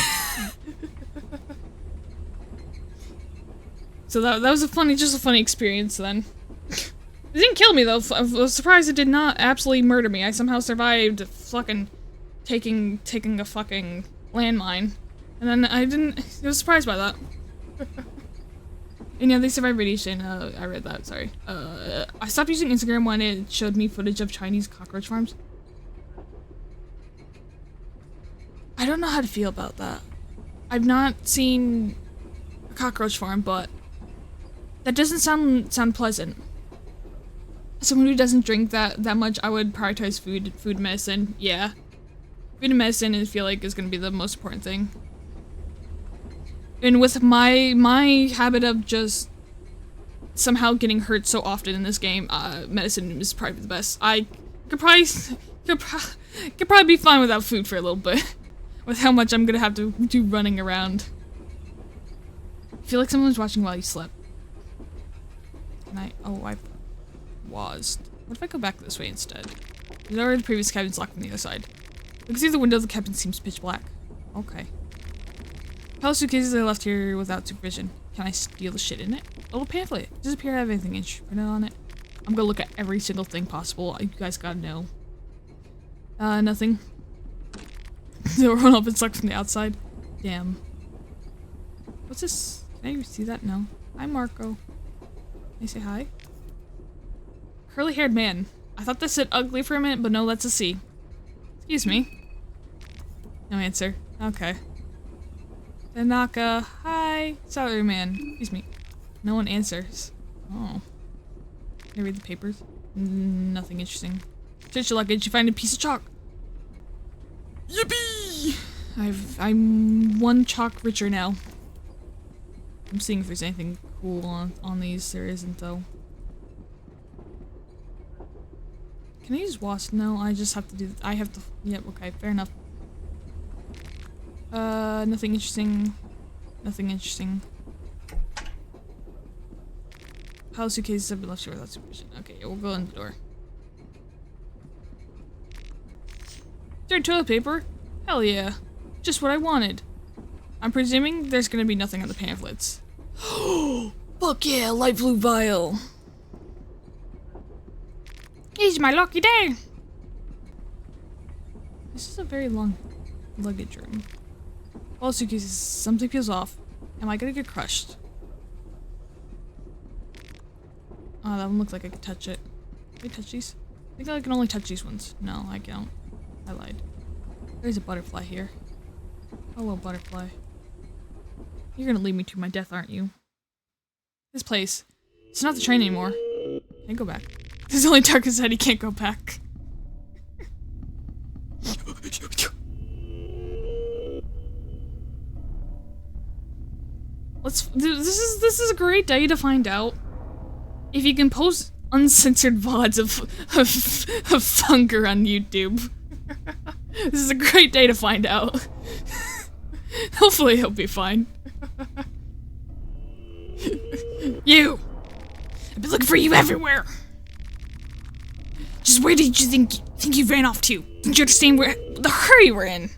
So that was just a funny experience then. It didn't kill me though. I was surprised it did not absolutely murder me. I somehow survived fucking taking a fucking landmine. And then I was surprised by that. And yeah, they survived radiation. I read that, sorry. I stopped using Instagram when it showed me footage of Chinese cockroach farms. I don't know how to feel about that. I've not seen a cockroach farm, but that doesn't sound pleasant. As someone who doesn't drink that much, I would prioritize food and medicine. Yeah. Food and medicine, I feel like, is gonna be the most important thing. And with my habit of just somehow getting hurt so often in this game, medicine is probably the best. I could probably be fine without food for a little bit, with how much I'm gonna have to do running around. I feel like someone's watching while you slept. Oh, I was. What if I go back this way instead? The previous cabin's locked from the other side. Look through the window, the cabin seems pitch black. Okay. How suitcases I left here without supervision. Can I steal the shit in it? A little pamphlet. Does it appear to have anything interesting on it? I'm gonna look at every single thing possible. You guys gotta know. Nothing. The door opens sucked from the outside. Damn. What's this? Can I see that? No. Hi, Marco. Can I say hi? Curly-haired man. I thought this said ugly for a minute, but no, that's a C. Excuse me. No answer. Okay. Tanaka. Hi. Salary man. Excuse me. No one answers. Oh. Can I read the papers? Nothing interesting. Search your luggage. You find a piece of chalk. Yippee! I'm 1 chalk richer now. I'm seeing if there's anything cool on these. There isn't though. Can I use wasp? No, I just have to do. I have to. Yep. Okay. Fair enough. Nothing interesting. Nothing interesting. How suitcases have been left here without supervision. Okay, we'll go in the door. Is there toilet paper? Hell yeah. Just what I wanted. I'm presuming there's gonna be nothing on the pamphlets. Fuck yeah, light blue vial. It's my lucky day. This is a very long luggage room. All suitcases, something feels off. Am I gonna get crushed? Oh, that one looks like I could touch it. Can I touch these? I think I can only touch these ones. No, I can't. I lied. There's a butterfly here. Hello, butterfly. You're gonna lead me to my death, aren't you? This place. It's not the train anymore. Can't go back. There's only Darkest said he can't go back. This is a great day to find out if you can post uncensored VODs of Funger on YouTube. This is a great day to find out. Hopefully he'll be fine. You! I've been looking for you everywhere! Just where did you think you ran off to? Didn't you understand where the hurry we're in?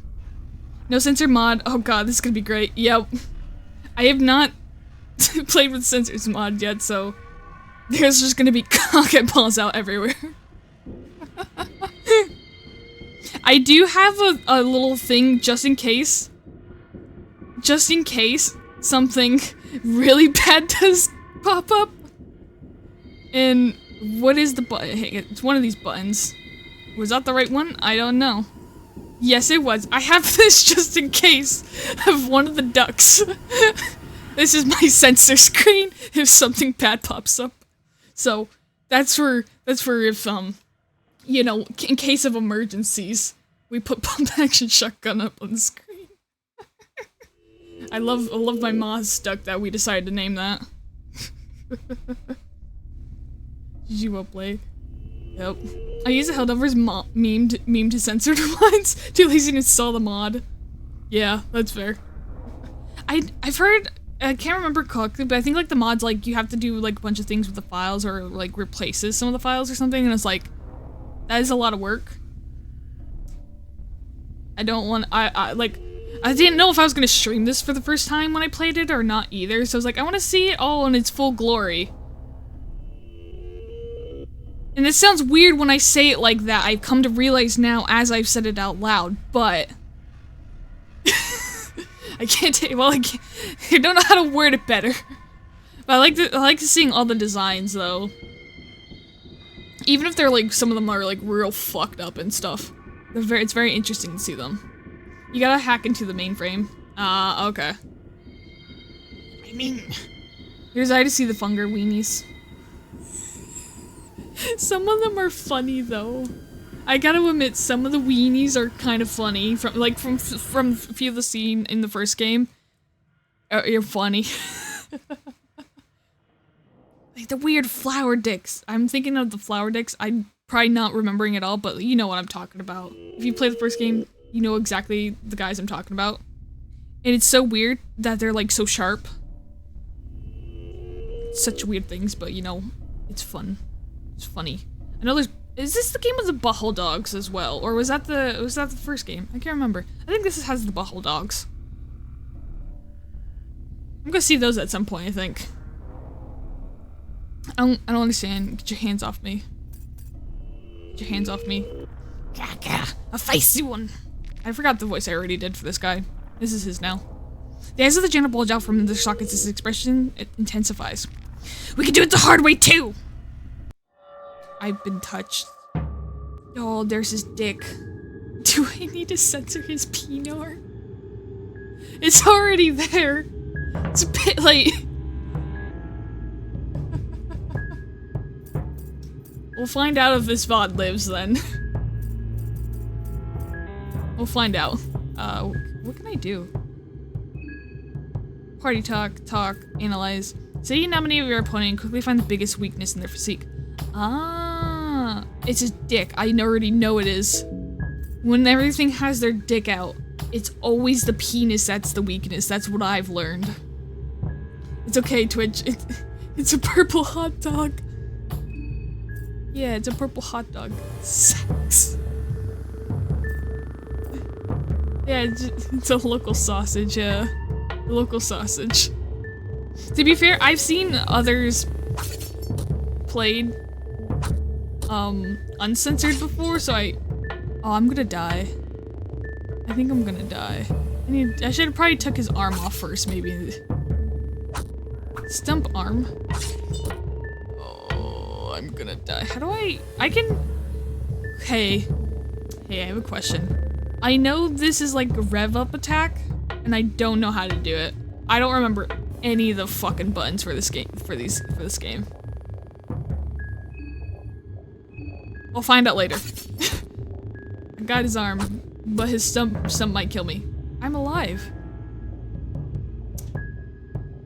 No censor mod. Oh god, this is gonna be great. Yep. I have not played with censors mod yet, so there's just gonna be cock and balls out everywhere. I do have a little thing just in case. Just in case something really bad does pop up. And what is the button? Hey, it's one of these buttons. Was that the right one? I don't know. Yes, it was. I have this just in case of one of the ducks. This is my censor screen if something bad pops up. So that's for if you know, in case of emergencies, we put pump action shotgun up on the screen. I love my Moz duck that we decided to name that. Did you upload? Yep. I use a Helldivers meme to censored ones. Too lazy to install the mod. Yeah, that's fair. I've heard, I can't remember correctly, but I think like the mod's like you have to do like a bunch of things with the files or like replaces some of the files or something, and it's like that is a lot of work. I don't want I didn't know if I was gonna stream this for the first time when I played it or not either, so I was like, I want to see it all in its full glory. And it sounds weird when I say it like that. I've come to realize now as I've said it out loud, but I can't take. Well, I don't know how to word it better. But I like seeing all the designs though, even if they're like some of them are like real fucked up and stuff. It's very interesting to see them. You gotta hack into the mainframe. Okay. I mean, here's I to see the Funger weenies. Some of them are funny though. I gotta admit, some of the weenies are kind of funny. From a few of the scene in the first game. You're funny. Like the weird flower dicks. I'm thinking of the flower dicks. I'm probably not remembering it all, but you know what I'm talking about. If you play the first game, you know exactly the guys I'm talking about. And it's so weird that they're like so sharp. Such weird things, but you know, it's fun. It's funny. I know there's. Is this the game with the butthole dogs as well, or was that the first game? I can't remember. I think this has the butthole dogs. I'm gonna see those at some point. I think. I don't understand. Get your hands off me. Get your hands off me. A feisty one. I forgot the voice I already did for this guy. This is his now. The eyes of the general bulge out from the sockets. His expression intensifies. We can do it the hard way too. I've been touched. Oh, there's his dick. Do I need to censor his penor? It's already there. It's a bit late. We'll find out if this VOD lives then. We'll find out. What can I do? Party talk, analyze. Say you nominate your opponent and quickly find the biggest weakness in their physique. Ah, it's his dick. I already know it is. When everything has their dick out, it's always the penis that's the weakness. That's what I've learned. It's okay, Twitch. It's a purple hot dog. Yeah, it's a purple hot dog. Sex. Yeah, it's a local sausage, yeah. A local sausage. To be fair, I've seen others played uncensored before, so I'm gonna die. I think I'm gonna die. I should have probably took his arm off first, maybe. Stump arm. Oh, I'm gonna die. How do I can... Hey, I have a question. I know this is like a rev up attack, and I don't know how to do it. I don't remember any of the fucking buttons for this game, for this game. I'll find out later. I got his arm, but his stump might kill me. I'm alive.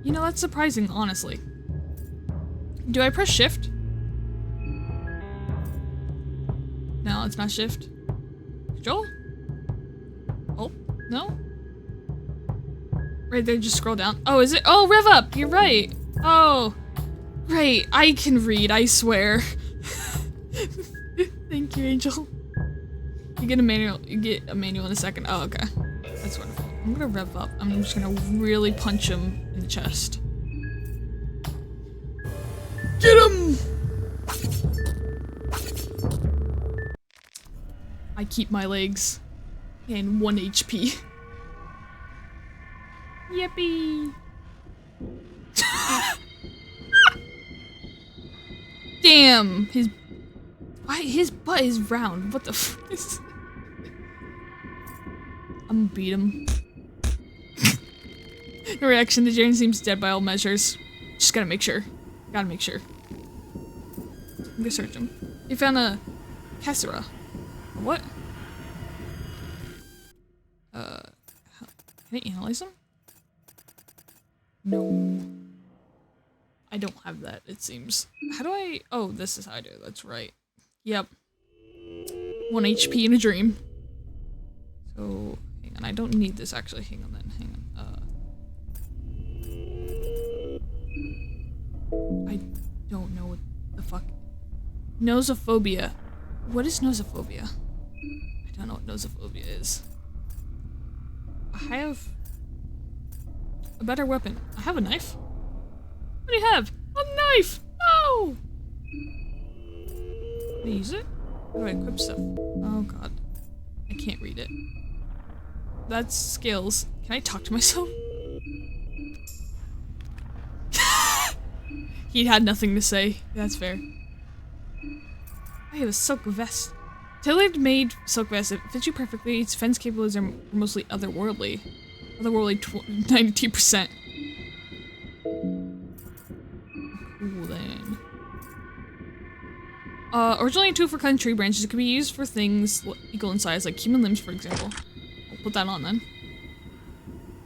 You know, that's surprising, honestly. Do I press shift? No, it's not shift. Control? Oh, no? Right there, just scroll down. Oh, is it? Oh, rev up! You're right! Oh. Right, I can read, I swear. Thank you, Angel. You get a manual in a second. Oh, okay. That's wonderful. I'm gonna rev up. I'm just gonna really punch him in the chest. Get him! I keep my legs and 1 HP. Yippee! Damn! His butt is round. What the f is... I'm gonna beat him. The reaction, the Jaren seems dead by all measures. Just gotta make sure. Gotta make sure. I'm gonna search him. You found a Cassera. What? Can I analyze him? No. I don't have that, it seems. How do I... Oh, this is how I do it. That's right. Yep. 1 HP in a dream. So, hang on. I don't need this, actually. Hang on, then. Hang on. I don't know what the fuck... Nosophobia. What is nosophobia? I don't know what nosophobia is. I have... a better weapon. I have a knife? What do you have? A knife! No! Can I use it? How do I equip stuff? Oh god. I can't read it. That's skills. Can I talk to myself? He had nothing to say. That's fair. I have a silk vest. Tailored made silk vest. It fits you perfectly. Its defense capabilities are mostly otherworldly. Otherworldly 92%. Cool then. Originally a tool for cutting tree branches, it can be used for things equal in size, like human limbs, for example. I'll put that on then.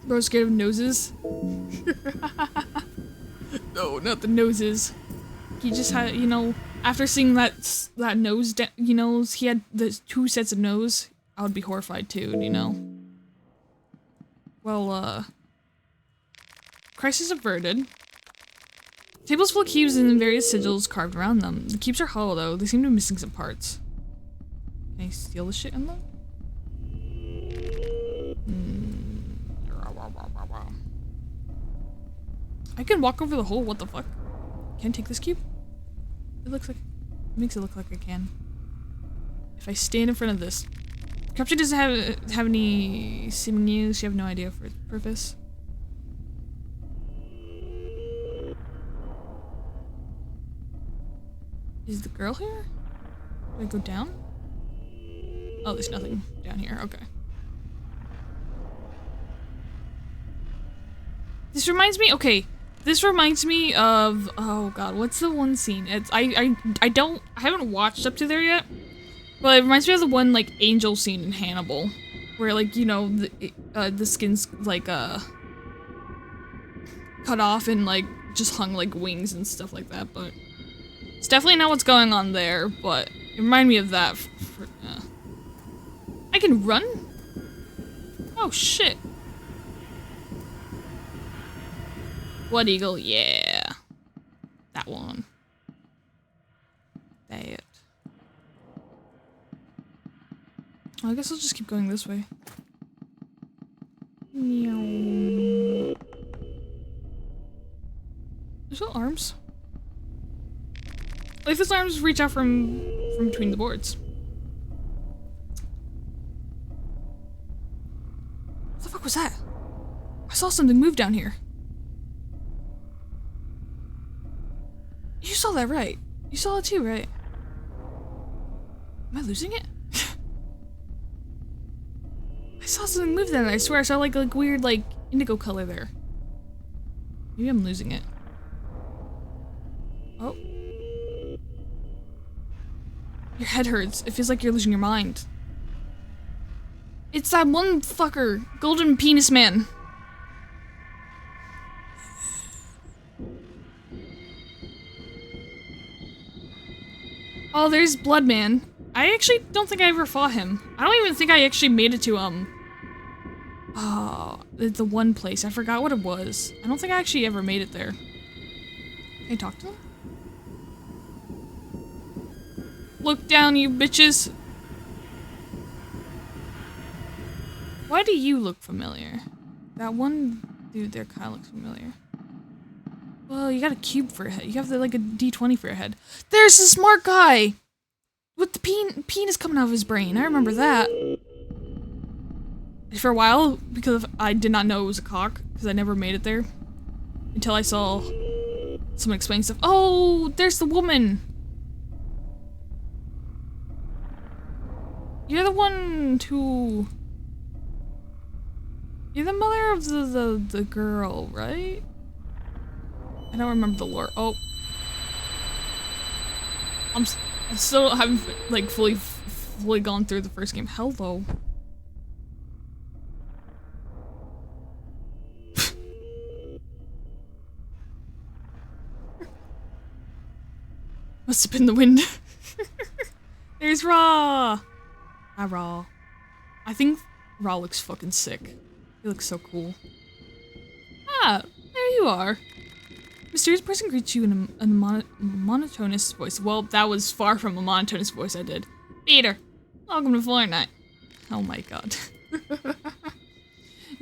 Bro, scared of noses? No, not the noses. He just had, you know, after seeing that nose, you know, he had the 2 sets of nose, I would be horrified too, you know? Well, crisis averted. Tables full of cubes and various sigils carved around them. The cubes are hollow though, they seem to be missing some parts. Can I steal this shit in them? I can walk over the hole, what the fuck? Can I take this cube? It looks like... it makes it look like I can. If I stand in front of this. Capture doesn't have any seeming use, you have no idea for its purpose. Is the girl here? Do I go down? Oh, there's nothing down here, okay. This reminds me, okay. This reminds me of, oh god, what's the one scene? It's, I haven't watched up to there yet, but it reminds me of the one, like, angel scene in Hannibal, where, like, you know, the skin's, like, cut off and, like, just hung, like, wings and stuff like that, but it's definitely not what's going on there, but it reminded me of that. I can run? Oh, shit. Blood eagle, yeah. That one. That. Well, I guess I'll just keep going this way. Meow. There's no arms. Like his arms reach out from between the boards. What the fuck was that? I saw something move down here. You saw that, right? You saw it too, right? Am I losing it? I saw something move there. I swear I saw like weird like indigo color there. Maybe I'm losing it. Oh. Your head hurts. It feels like you're losing your mind. It's that one fucker, Golden Penis Man. Oh, there's Bloodman. I actually don't think I ever fought him. I don't even think I actually made it to, oh, the one place. I forgot what it was. I don't think I actually ever made it there. Can I talk to him? Look down, you bitches. Why do you look familiar? That one dude there kind of looks familiar. Well, you got a cube for a head. You have like a D20 for a head. There's the smart guy! With the penis coming out of his brain. I remember that. For a while, because I did not know it was a cock, because I never made it there. Until I saw someone explain stuff. Oh, there's the woman! You're the one who... You're the mother of the girl, right? I don't remember the lore. Oh. I still haven't, like, fully gone through the first game. Hello. Must have been the wind. There's Raw! Hi, Raw. I think Raw looks fucking sick. He looks so cool. Ah, there you are. Mysterious person greets you in a monotonous voice. Well, that was far from a monotonous voice I did. Peter, welcome to Fortnite. Oh my god.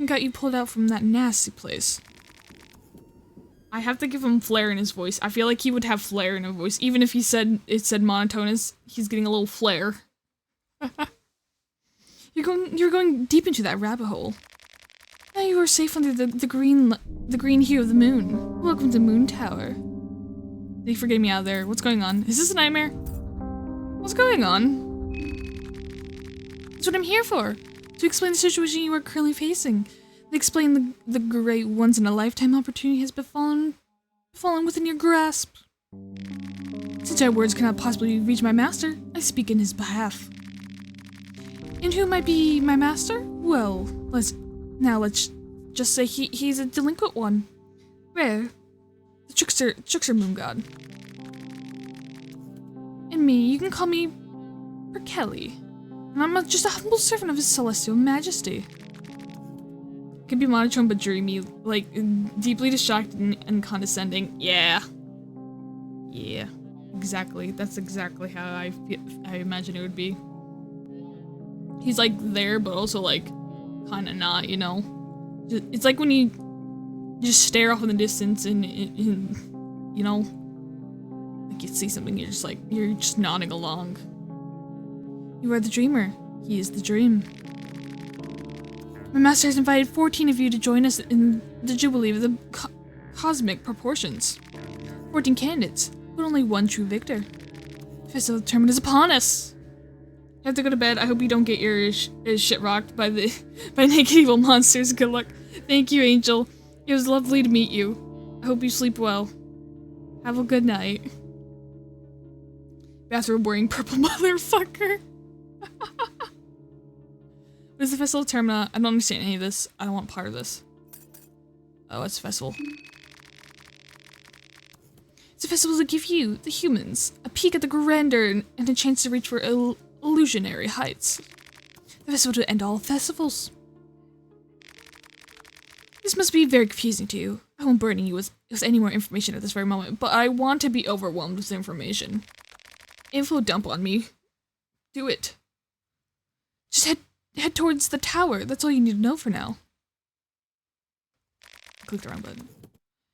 Got you pulled out from that nasty place. I have to give him flair in his voice. I feel like he would have flair in his voice. Even if it said monotonous, he's getting a little flair. You're going deep into that rabbit hole. Now you are safe under the green hue of the moon. Welcome to Moon Tower. Did he forget me out there? What's going on? Is this a nightmare? What's going on? That's what I'm here for. To explain the situation you are currently facing. To explain the great once-in-a-lifetime opportunity has fallen within your grasp. Since our words cannot possibly reach my master, I speak in his behalf. And who might be my master? Well, let's just say he's a delinquent one. Rare. The trickster moon god. And me, you can call me Kelly. And I'm just a humble servant of his celestial majesty. Could be monotone but dreamy, like deeply distracted and condescending. Yeah. Yeah. Exactly. That's exactly how I imagine it would be. He's like there, but also like kind of not, you know? It's like when you just stare off in the distance and you know, like you see something, you're just nodding along. You are the dreamer. He is the dream. My master has invited 14 of you to join us in the Jubilee of the cosmic proportions. 14 candidates, but only one true victor. The festival of the tournament is upon us. You have to go to bed. I hope you don't get your shit rocked by naked evil monsters. Good luck. Thank you, Angel. It was lovely to meet you. I hope you sleep well. Have a good night. Bathrobe wearing purple motherfucker. What is the festival of Termina? I don't understand any of this. I don't want part of this. Oh, it's a festival. It's a festival to give you, the humans, a peek at the grandeur and a chance to reach for illusionary heights. The festival to end all festivals. This must be very confusing to you. I won't burden you with any more information at this very moment, but I want to be overwhelmed with information. Info dump on me. Do it. Just head towards the tower. That's all you need to know for now. Click the wrong button.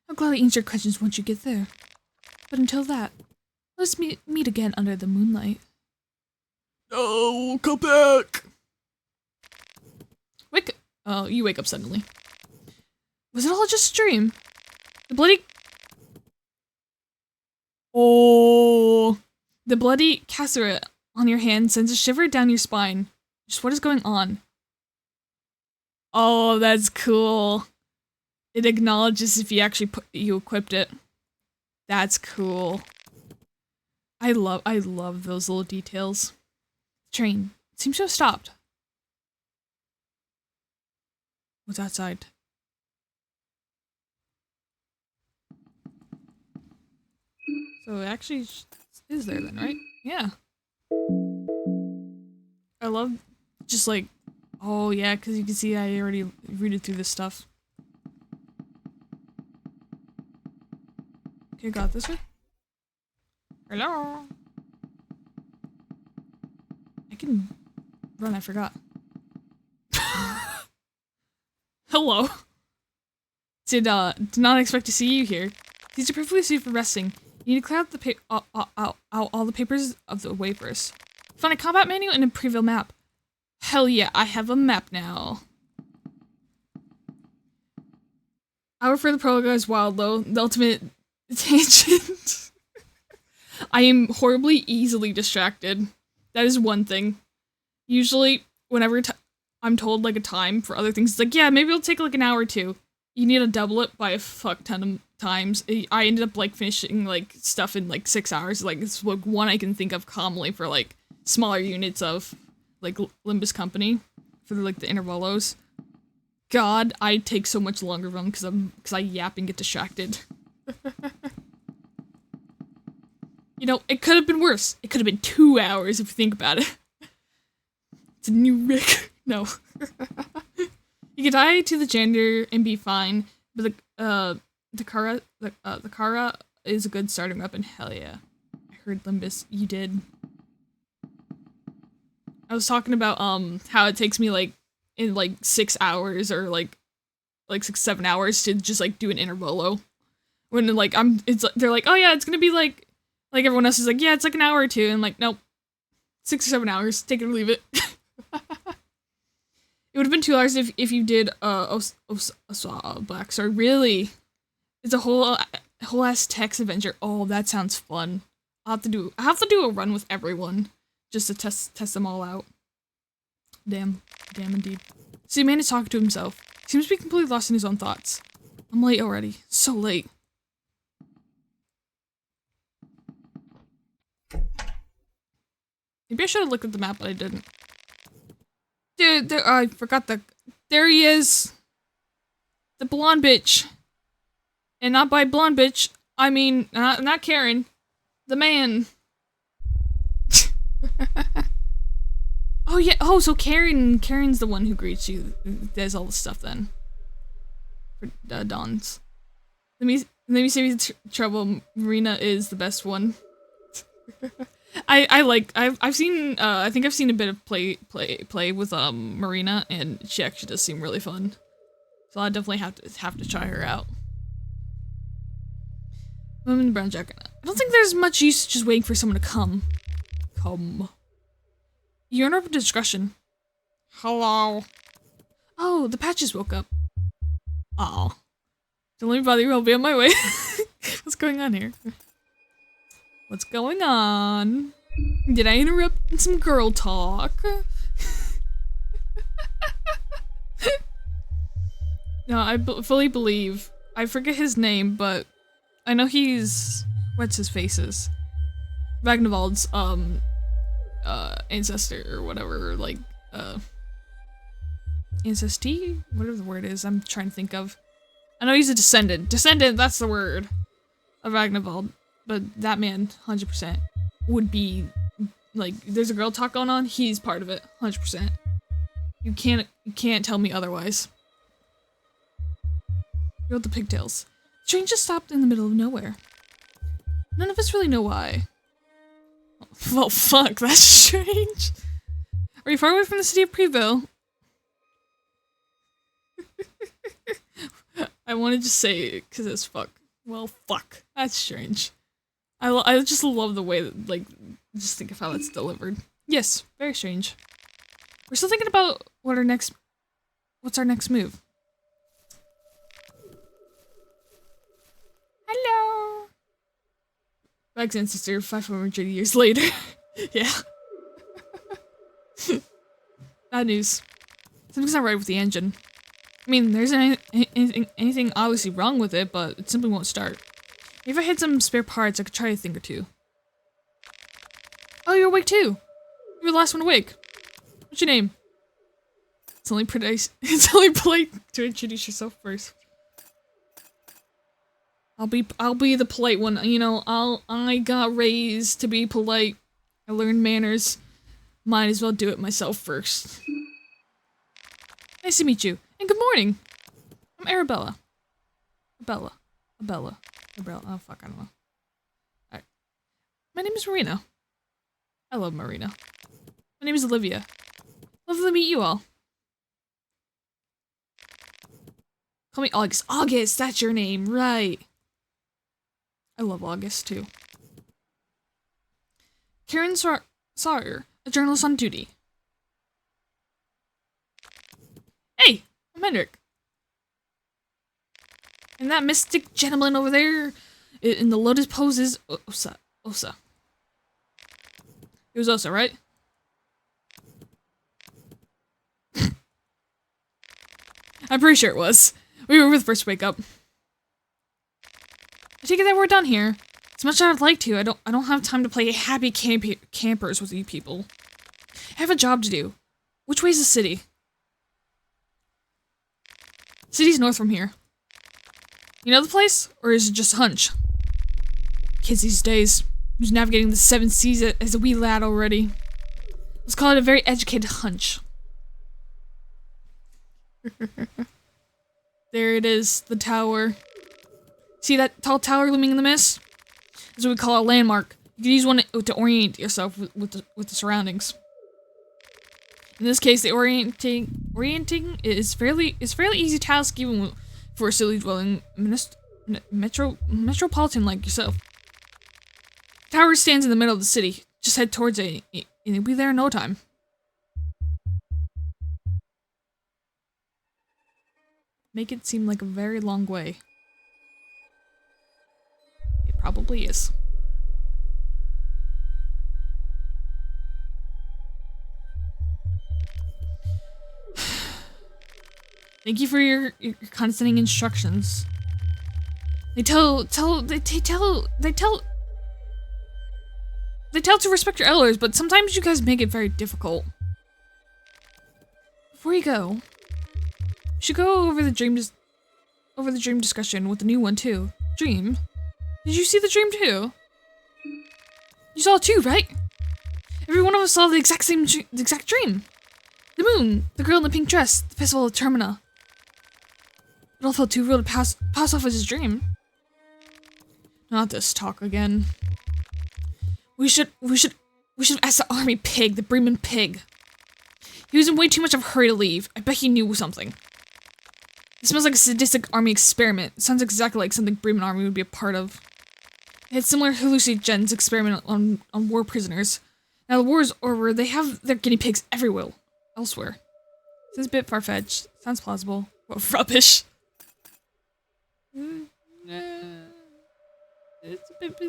I'll gladly answer your questions once you get there. But until that, let's meet again under the moonlight. No, come back! Oh, you wake up suddenly. Was it all just a dream? The bloody... Oh... The bloody casseret on your hand sends a shiver down your spine. Just what is going on? Oh, that's cool. It acknowledges if you actually you equipped it. That's cool. I love those little details. The train seems to have stopped. What's outside? So it actually is there then, right? Yeah. I love just like, oh yeah, because you can see I already read through this stuff. Okay, got this way. Hello. I can run, I forgot. Hello. Did not expect to see you here. These are perfectly suited for resting. You need to clear out the all the papers of the waivers. Find a combat menu and a preview map. Hell yeah, I have a map now. I refer to the prologue as wild though, the ultimate tangent. I am horribly easily distracted. That is one thing. Usually, whenever I'm told like a time for other things, it's like, yeah, maybe it'll take like an hour or two. You need to double it by a fuck ton of times. I ended up like finishing like stuff in like 6 hours. Like it's like one I can think of calmly for like smaller units of like Limbus Company for like the intervalos. God, I take so much longer of them because I yap and get distracted. You know, it could have been worse. It could have been 2 hours if you think about it. It's a new Rick. No. You could die to the gender and be fine, but the Kara is a good starting weapon. Hell yeah. I heard Limbus, you did. I was talking about how it takes me like in like 6 hours or like 6-7 hours to just like do an intervolo. When like they're like, oh yeah, it's gonna be like everyone else is like, yeah, it's like an hour or two, and like, nope, 6 or 7 hours, take it or leave it. It would have been 2 hours if you did Black Star. Really, it's a whole ass text adventure. Oh, that sounds fun. I have to do a run with everyone just to test them all out. Damn indeed. See, man is talking to himself. Seems to be completely lost in his own thoughts. I'm late already. So late. Maybe I should have looked at the map, but I didn't. Dude, I forgot there he is! The blonde bitch! And not by blonde bitch, I mean, not Karen. The man. Oh yeah, oh, so Karen's the one who greets you, does all the stuff then. For Daan's. Let me save you trouble, Marina is the best one. I've seen I think I've seen a bit of play with Marina, and she actually does seem really fun. So I definitely have to try her out. Woman in the brown jacket. I don't think there's much use just waiting for someone to come. You're an open discussion. Hello. Oh, the Patches woke up. Aw. Don't let me bother you, I'll be on my way. What's going on here? What's going on? Did I interrupt some girl talk? No, I fully believe. I forget his name, but I know he's... what's his faces? Ragnvald's, ancestor or whatever, like, ancestee? Whatever the word is, I'm trying to think of. I know he's a descendant. Descendant, that's the word. Of Ragnvald. But that man, 100%, would be, like, there's a girl talk going on, he's part of it, 100%. You can't tell me otherwise. You're with the pigtails. The train just stopped in the middle of nowhere. None of us really know why. Well, fuck, that's strange. Are you far away from the city of Preville? I wanted to say it because it's fuck. Well, fuck. That's strange. I just love the way that, like, just think of how that's delivered. Yes, very strange. We're still thinking about what's our next move. Hello! Bag's ancestor 500 years later. Yeah. Bad news. Something's not right with the engine. I mean, there isn't anything obviously wrong with it, but it simply won't start. If I had some spare parts, I could try a thing or two. Oh, you're awake too! You're the last one awake. What's your name? It's only polite to introduce yourself first. I'll be the polite one. You know, I got raised to be polite. I learned manners. Might as well do it myself first. Nice to meet you, and good morning. I'm Arabella. Abella. Oh fuck, I don't know. Alright. My name is Marina. I love Marina. My name is Olivia. Lovely to meet you all. Call me August. August, that's your name, right. I love August, too. Karen Sawyer, a journalist on duty. Hey, I'm Hendrik. And that mystic gentleman over there in the lotus pose is Osa. It was Osa, right? I'm pretty sure it was. We were the first to wake up. I take it that we're done here. As much as I'd like to, I don't have time to play happy campers with you people. I have a job to do. Which way is the city? City's north from here. You know the place? Or is it just a hunch? Kids these days, who's navigating the 7 seas as a wee lad already. Let's call it a very educated hunch. There it is, the tower. See that tall tower looming in the mist? That's what we call a landmark. You can use one to orient yourself with the surroundings. In this case, the orienting is fairly easy task even for a silly dwelling metropolitan like yourself. The tower stands in the middle of the city. Just head towards it, and you'll be there in no time. Make it seem like a very long way. It probably is. Thank you for your condescending instructions. They tell to respect your elders, but sometimes you guys make it very difficult. Before you go, you should go over the dream discussion with the new one too. Dream? Did you see the dream too? You saw it too, right? Every one of us saw the exact dream. The moon, the girl in the pink dress, the festival of Termina. It all felt too real to pass off as a dream. Not this talk again. We should have asked the army pig, the Bremen pig. He was in way too much of a hurry to leave. I bet he knew something. It smells like a sadistic army experiment. It sounds exactly like something Bremen army would be a part of. They had similar hallucinogens experiment on war prisoners. Now the war is over, they have their guinea pigs everywhere. Elsewhere. This is a bit far-fetched. Sounds plausible. What rubbish. It's a bit...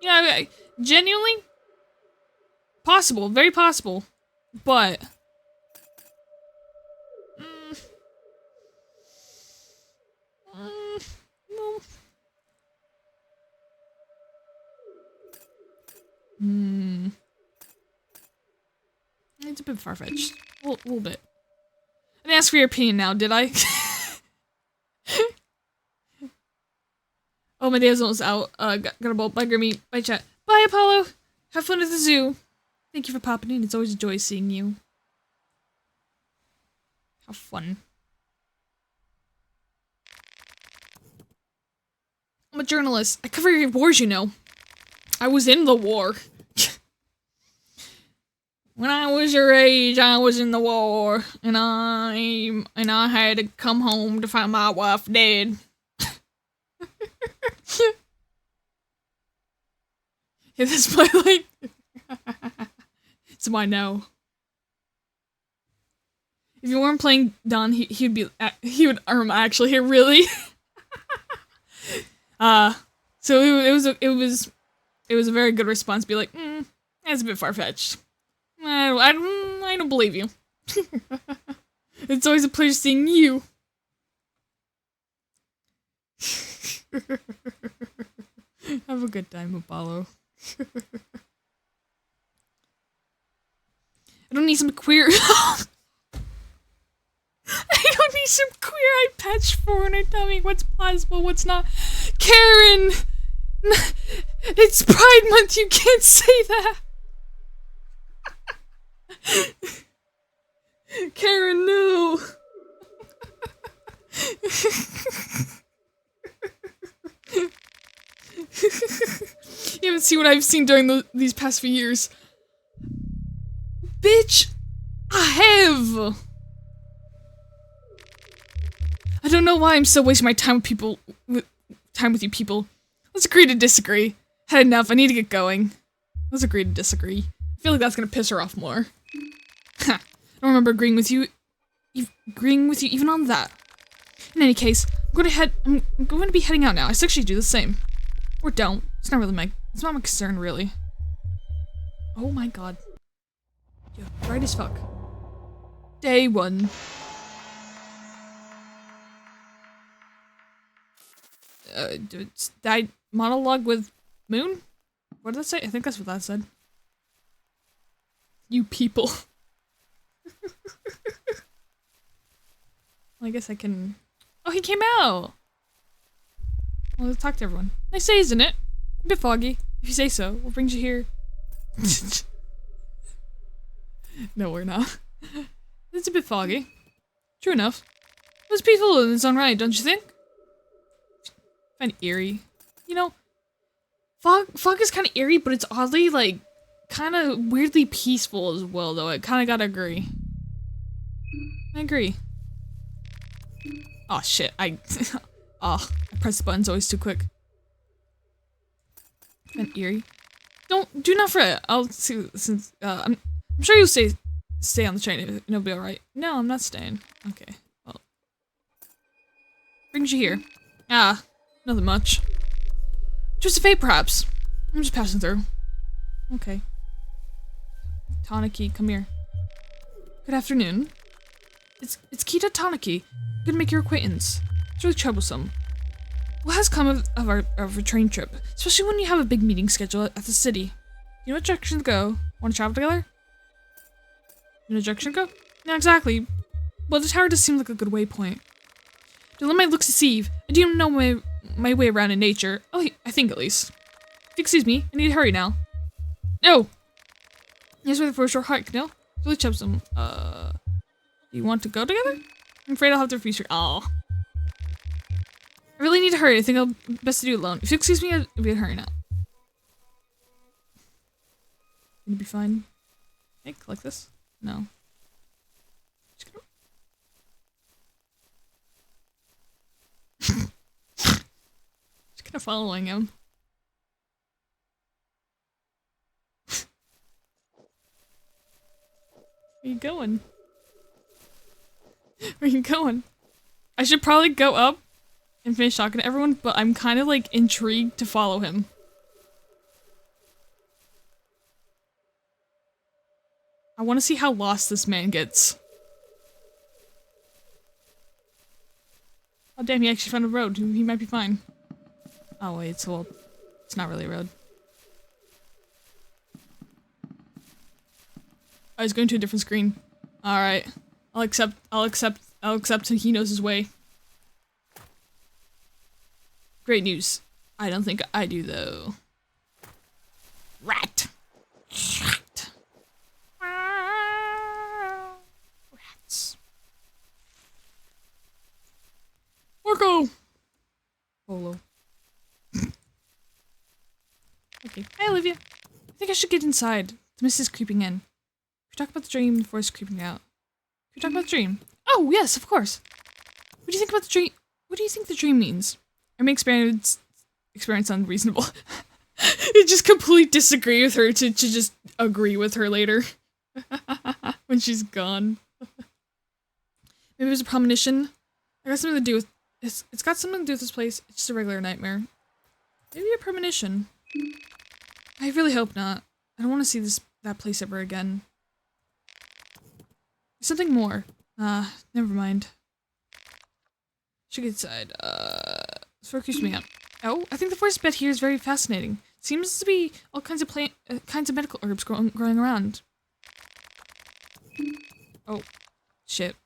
Yeah, genuinely? Possible. Very possible. But... no. It's a bit far-fetched. A little bit. I didn't ask for your opinion now, did I? Oh, my day's almost out. Got a bolt. Bye, Grimmy. Bye, chat. Bye, Apollo. Have fun at the zoo. Thank you for popping in. It's always a joy seeing you. How fun. I'm a journalist. I cover your wars, you know. I was in the war. When I was your age, I was in the war, and I had to come home to find my wife dead. Yeah, that's my like. It's mine now. If you weren't playing Daan, he would actually here really. So it was a very good response. Be like, that's a bit far fetched. I don't believe you. It's always a pleasure seeing you. Have a good time, Apollo. I don't need some queer... I don't need some queer-eyed patch for and tell me what's possible, what's not. Karen! It's Pride Month, you can't say that! see what I've seen during these past few years. Bitch! I have! I don't know why I'm still wasting my time with you people. Let's agree to disagree. Had enough, I need to get going. Let's agree to disagree. I feel like that's gonna piss her off more. Ha! I don't remember agreeing with you even on that. In any case, I'm going to be heading out now. I suggest you do the same. Or don't. It's not my concern, really. Oh my god. Yeah, right as fuck. Day 1. Monologue with Moon? What did that say? I think that's what that said. You people. Well, I guess I can... Oh, he came out! Well, let's talk to everyone. Nice day, isn't it? A bit foggy. If you say so. What brings you here? No, we're not. It's a bit foggy. True enough. It was peaceful in its own right, don't you think? Kind of eerie. You know, fog is kind of eerie, but it's oddly, like, kind of weirdly peaceful as well, though. I kind of gotta agree. I agree. Oh shit, I press the buttons always too quick. Kind of eerie. Do not fret. I'll see, since, I'm sure you'll stay on the train and it'll be alright. No, I'm not staying. Okay, well. Brings you here. Ah, nothing much. Just a fate, perhaps. I'm just passing through. Okay. Tanaki, come here. Good afternoon. It's Kita Tanaki. Good to make your acquaintance. It's really troublesome. What has come of our train trip? Especially when you have a big meeting scheduled at the city. You know what direction to go? Want to travel together? You know what direction to go? Not exactly. Well, the tower does seem like a good waypoint. Don't let my looks deceive. I do know my way around in nature. Oh, I think at least. If you excuse me, I need to hurry now. No! Here's for a short hike, no? It's really troublesome. Do you want to go together? I'm afraid I'll have to refuse your— Aw. I really need to hurry. I think I'll best to do it alone. If you excuse me, I'll be in a hurry now. Gonna be fine. Hey, collect this? No. Just kind of following him. Where you going? Where you going? I should probably go up and finish talking to everyone, but I'm kind of like intrigued to follow him. I want to see how lost this man gets. Oh damn, he actually found a road. He might be fine. Oh wait, it's not really a road. Oh, he's going to a different screen. Alright. I'll accept he knows his way. Great news. I don't think I do, though. Rat! Rat! Rats. Marco! Polo. Okay. Hi, Olivia. I think I should get inside. The mist is creeping in. We talk about the dream before it's creeping out. Can we talk about the dream? Oh, yes, of course. What do you think about the dream? What do you think the dream means? I may experience unreasonable. I just completely disagree with her to just agree with her later. When she's gone. Maybe it was a premonition. I got something to do with it's got something to do with this place. It's just a regular nightmare. Maybe a premonition. I really hope not. I don't want to see that place ever again. Something more. Never mind. Should get inside. So keeps me up. Oh, I think the forest bed here is very fascinating. Seems to be all kinds of medical herbs growing around. Oh, shit.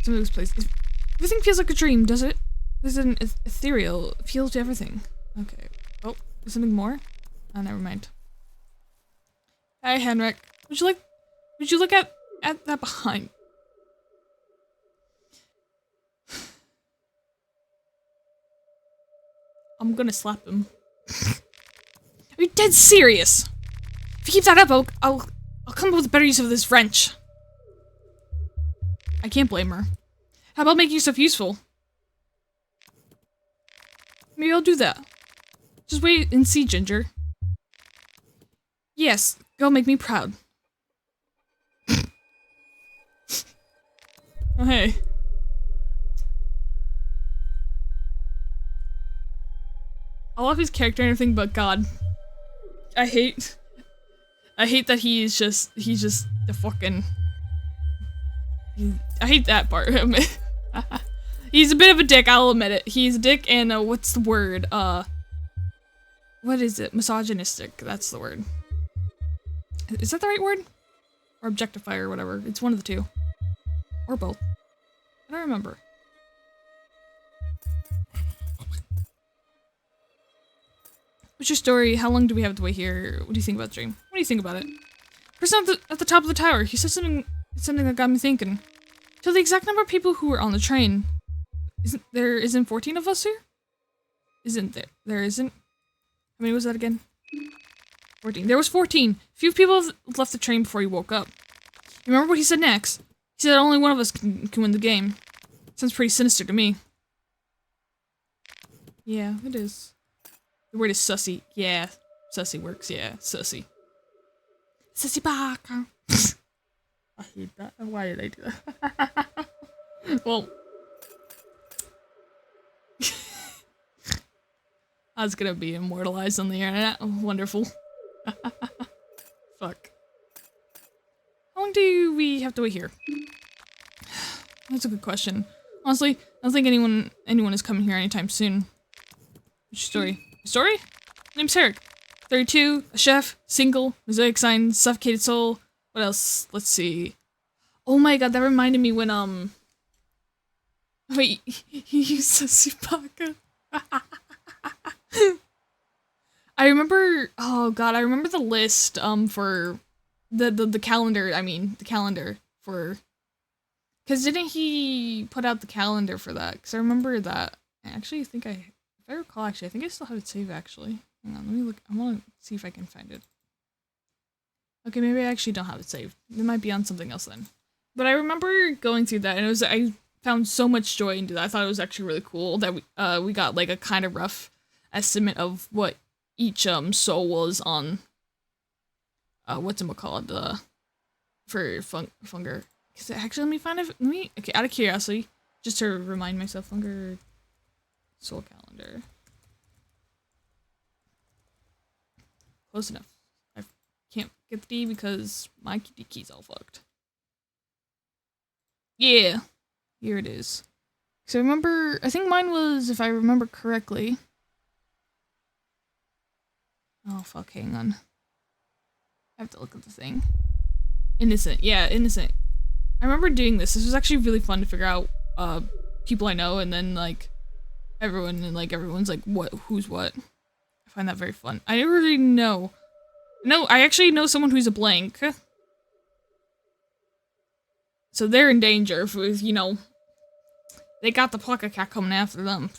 Some of this place. Everything feels like a dream, does it? There's an ethereal feel to everything. Okay. Oh, there's something more? Oh, never mind. Hi, Henrik. Would you look at that behind? I'm gonna slap him. Are you dead serious? If you keep that up, I'll come up with a better use of this wrench. I can't blame her. How about making yourself useful? Maybe I'll do that. Just wait and see, Ginger. Yes, go make me proud. Oh, hey. I love his character and everything, but God. I hate that he's just the fucking... I hate that part. He's a bit of a dick, I'll admit it. He's a dick and, what's the word? What is it? Misogynistic, that's the word. Is that the right word? Or objectify or whatever. It's one of the two. Or both. I don't remember. What's your story? How long do we have to wait here? What do you think about the dream? What do you think about it? Person at the top of the tower, he said something that got me thinking. Tell the exact number of people who were on the train. Isn't 14 of us here? Isn't there? There isn't? How many was that again? 14. There was 14. Few people left the train before he woke up. You remember what he said next? He said only one of us can win the game. Sounds pretty sinister to me. Yeah, it is. The word is sussy. Yeah, sussy works. Yeah, sussy. Sussy baka. I hate that. Why did I do that? Well, I was gonna be immortalized on the internet. Wonderful. Fuck. How long do we have to wait here? That's a good question. Honestly, I don't think anyone is coming here anytime soon. What's your story? Story? Name's Herrick. 32, a chef, single, mosaic sign, suffocated soul. What else? Let's see. Oh my god, that reminded me when, wait, he used Sasupaka. I remember, oh god, I remember the list, for the calendar, the calendar for, cause didn't he put out the calendar for that? Cause I remember that. I actually think if I recall, actually, I think I still have it saved, actually. Hang on, let me look. I want to see if I can find it. Okay, maybe I actually don't have it saved. It might be on something else then. But I remember going through that, and I found so much joy into that. I thought it was actually really cool that we got, like, a kind of rough estimate of what each, soul was on, whatchamacallit, for Funger. Actually, let me find it, okay, out of curiosity, just to remind myself, Funger soul calendar. Close enough. I can't get the D because my key's all fucked. Yeah. Here it is. So I think mine was, if I remember correctly. Oh fuck, hang on. I have to look at the thing. Innocent, yeah, innocent. I remember doing this. This was actually really fun to figure out, people I know, and then, like, everyone's like, who's what. I find that very fun. I never really know. No, I actually know someone who's a blank. So they're in danger if, you know, they got the Plucker Cat coming after them.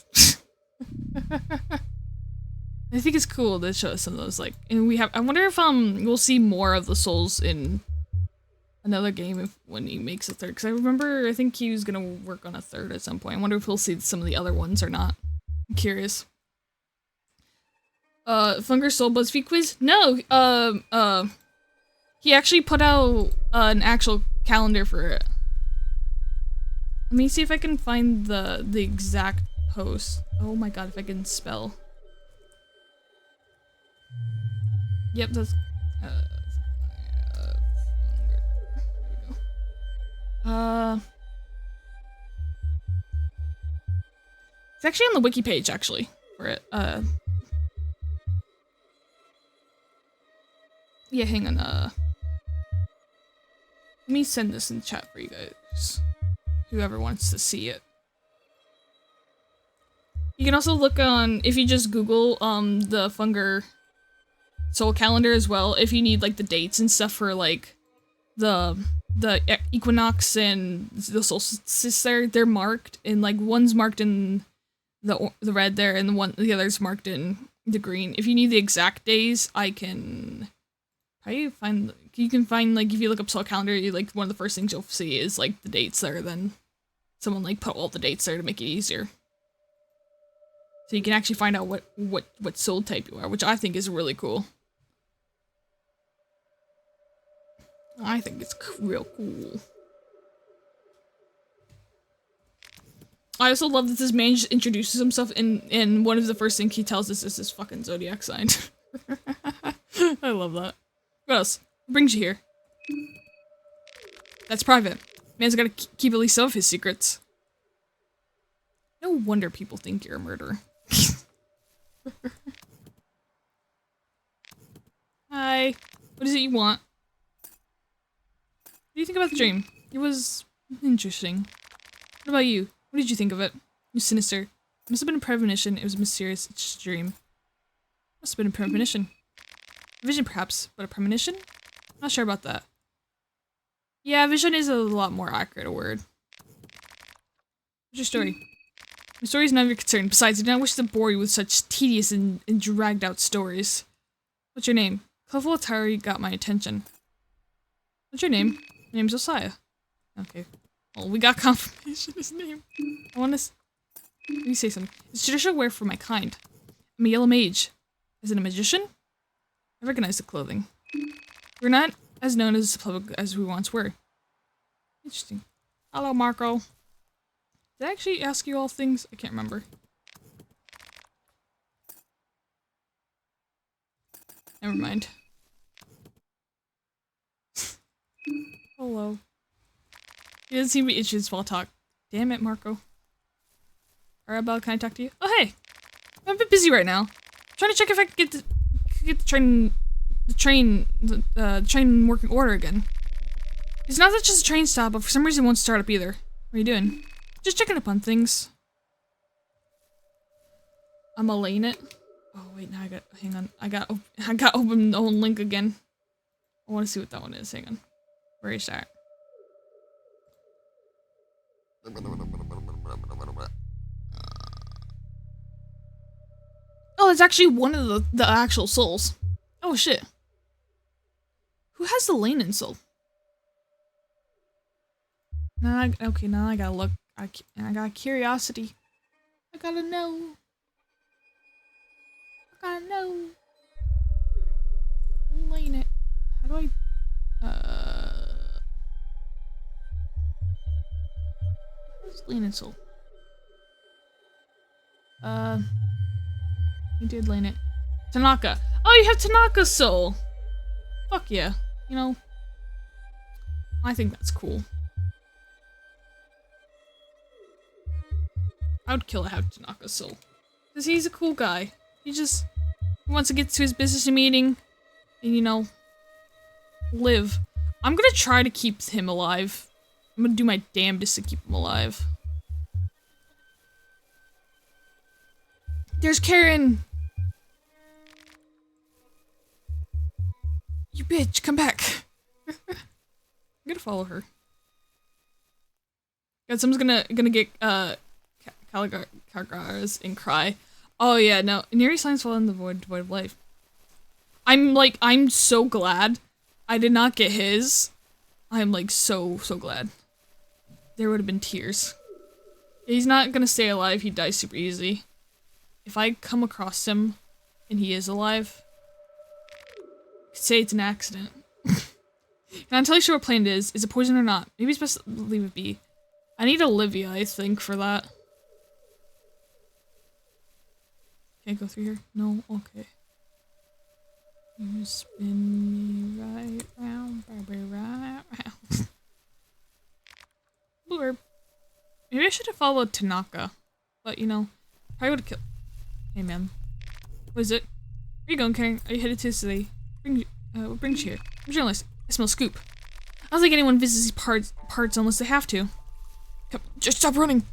I think it's cool to show some of those, like, and I wonder if, we'll see more of the souls in another game when he makes a third, because I think he was gonna work on a third at some point. I wonder if we'll see some of the other ones or not. I'm curious. Funger Soul BuzzFeed quiz? No, he actually put out, an actual calendar for it. Let me see if I can find the exact post. Oh my god, if I can spell. Yep, that's, there we go. It's actually on the wiki page, actually, for it, yeah, hang on, let me send this in chat for you guys. Whoever wants to see it. You can also look on, if you just Google, the Funger Soul Calendar as well, if you need, like, the dates and stuff for, like, the equinox and the solstice there, they're marked, and, like, one's marked in the red there, and the other's marked in the green. If you need the exact days, I can probably find. You can find like if you look up Soul Calendar, you like one of the first things you'll see is like the dates there. Then someone like put all the dates there to make it easier. So you can actually find out what soul type you are, which I think is really cool. I think it's real cool. I also love that this man just introduces himself and one of the first things he tells us is his fucking zodiac sign. I love that. What else? What brings you here? That's private. Man's gotta keep at least some of his secrets. No wonder people think you're a murderer. Hi. What is it you want? What do you think about the dream? It was interesting. What about you? What did you think of it? It was sinister. It must have been a premonition. It was mysterious. It's just a dream. Must have been a premonition. A vision, perhaps, but a premonition? Not sure about that. Yeah, vision is a lot more accurate a word. What's your story? My story is none of your concern. Besides, I do not wish to bore you with such tedious and dragged out stories. What's your name? Colorful attire got my attention. What's your name? My name's Josiah. Okay. Well, we got confirmation of his name. I want to... Let me say something. It's traditional wear for my kind. I'm a yellow mage. Is it a magician? I recognize the clothing. We're not as known as the public as we once were. Interesting. Hello, Marco. Did I actually ask you all things? I can't remember. Never mind. Hello. He doesn't seem to be itching small talk. Damn it, Marco. Arabelle, can I talk to you? Oh, hey! I'm a bit busy right now. I'm trying to check if I can get the train working order again. It's not that just a train stop, but for some reason it won't start up either. What are you doing? Just checking up on things. I'm laying it. Oh wait, now hang on. I got open the old link again. I want to see what that one is. Hang on. Where is that? Oh, it's actually one of the actual souls. Oh shit. Who has the Lanin soul? Now I gotta look. I got curiosity. I gotta know. Lane it. How do I? Where's Lanin soul? You did lane it. Tanaka. Oh, you have Tanaka's soul. Fuck yeah. You know, I think that's cool. I would kill to have Tanaka's soul. Because he's a cool guy. He wants to get to his business meeting and, you know, live. I'm gonna try to keep him alive. I'm gonna do my damnedest to keep him alive. There's Karen! You bitch, come back! I'm gonna follow her. God, someone's gonna get, Caligars and cry. Oh yeah, no. Neri signs fall in the void of life. I'm so glad I did not get his. I'm like so glad. There would have been tears. He's not gonna stay alive, he dies super easy. If I come across him and he is alive, say it's an accident. And I'm totally sure what plane it is. Is it poison or not? Maybe it's best to leave it be. I need Olivia, I think, for that. Can't go through here? No? Okay. You spin me right round, baby, right round. Blurb. Maybe I should have followed Tanaka. But, you know, probably would have killed. Hey, man. What is it? Where you going, Karen? Are you headed to the city? What brings you here? I'm a journalist. I smell scoop. I don't think anyone visits these parts unless they have to. Come, just stop running!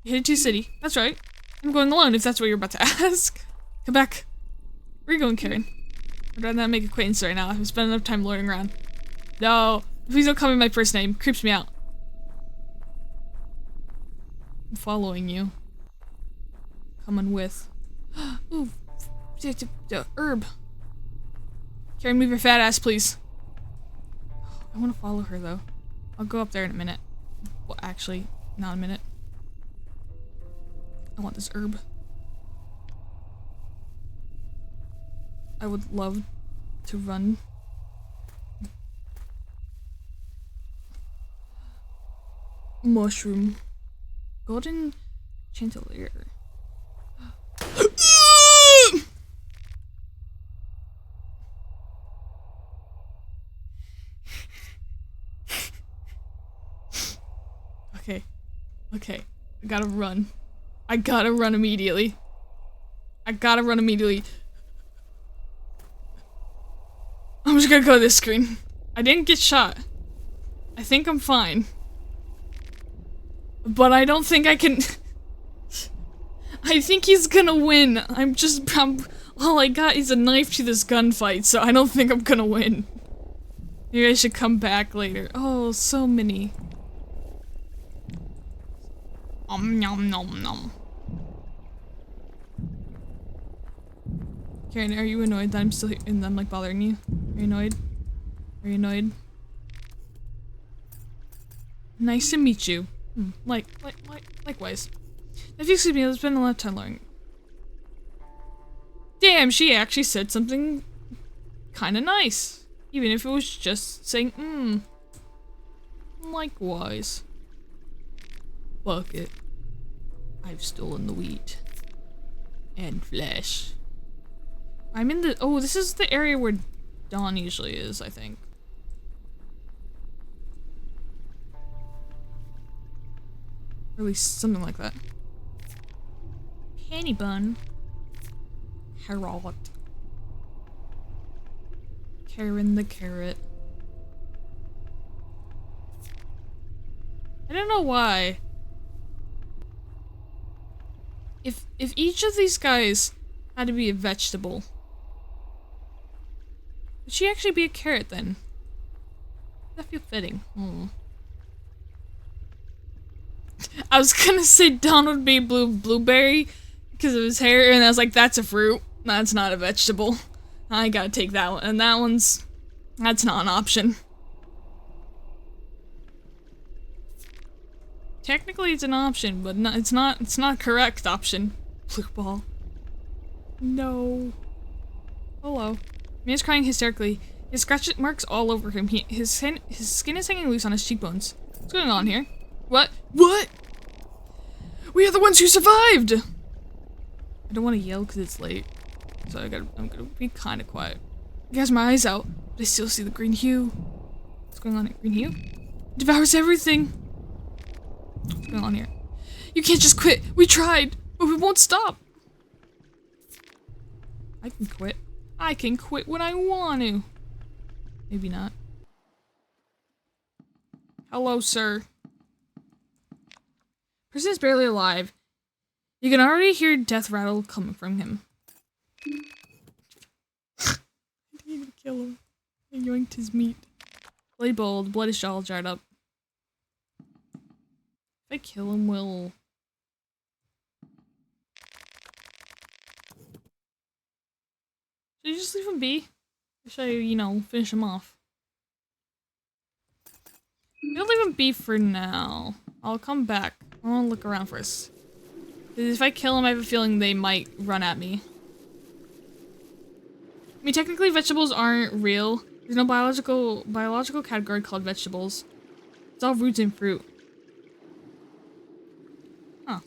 You headed to the city. That's right. I'm going alone if that's what you're about to ask. Come back. Where are you going, Karen? I'd rather not make acquaintance right now. I've spent enough time loitering around. No. Please don't call me my first name. Creeps me out. I'm following you. Coming with. Ooh, herb. Carrie, move your fat ass, please. I want to follow her, though. I'll go up there in a minute. Well, actually, not a minute. I want this herb. I would love to run. Mushroom. Golden chandelier. Okay. Okay. I gotta run. I gotta run immediately. I gotta run immediately. I'm just gonna go to this screen. I didn't get shot. I think I'm fine. But I don't think I can... I think he's gonna win. All I got is a knife to this gunfight, so I don't think I'm gonna win. Maybe I should come back later. Oh, so many. Nom nom nom. Karen, are you annoyed that I'm still here and I'm like bothering you? Are you annoyed? Are you annoyed? Nice to meet you. Likewise. If you excuse me, it's been a lot of time learning. Damn, she actually said something kinda nice. Even if it was just saying, Likewise. Fuck it. I've stolen the wheat. And flesh. I'm in the- oh, this is the area where Daan usually is, I think. Or at least something like that. Penny bun. Carrot. Karen the carrot. I don't know why. If each of these guys had to be a vegetable, would she actually be a carrot then? That feel fitting. I was gonna say Daan would be blueberry because of his hair, and I was like, that's a fruit. That's not a vegetable. I gotta take that one, and that's not an option. Technically, it's an option, but it's not a correct option. Blue ball. No. Hello. Man's crying hysterically. He has scratch marks all over him. His skin is hanging loose on his cheekbones. What's going on here? What? What? We are the ones who survived! I don't want to yell because it's late. So I'm gonna be kind of quiet. I got my eyes out, but I still see the green hue. What's going on here? Green hue? It devours everything! What's going on here? You can't just quit! We tried! But we won't stop! I can quit. I can quit when I want to. Maybe not. Hello, sir. Person is barely alive. You can already hear death rattle coming from him. I didn't even kill him. I yoinked his meat. Bloody bold, blood is all dried up. If I kill him, will... Should I just leave him be? Or should I, you know, finish him off? I'll leave him be for now. I'll come back. I want to look around first. If I kill him, I have a feeling they might run at me. I mean, technically vegetables aren't real. There's no biological category called vegetables. It's all roots and fruit. Huh.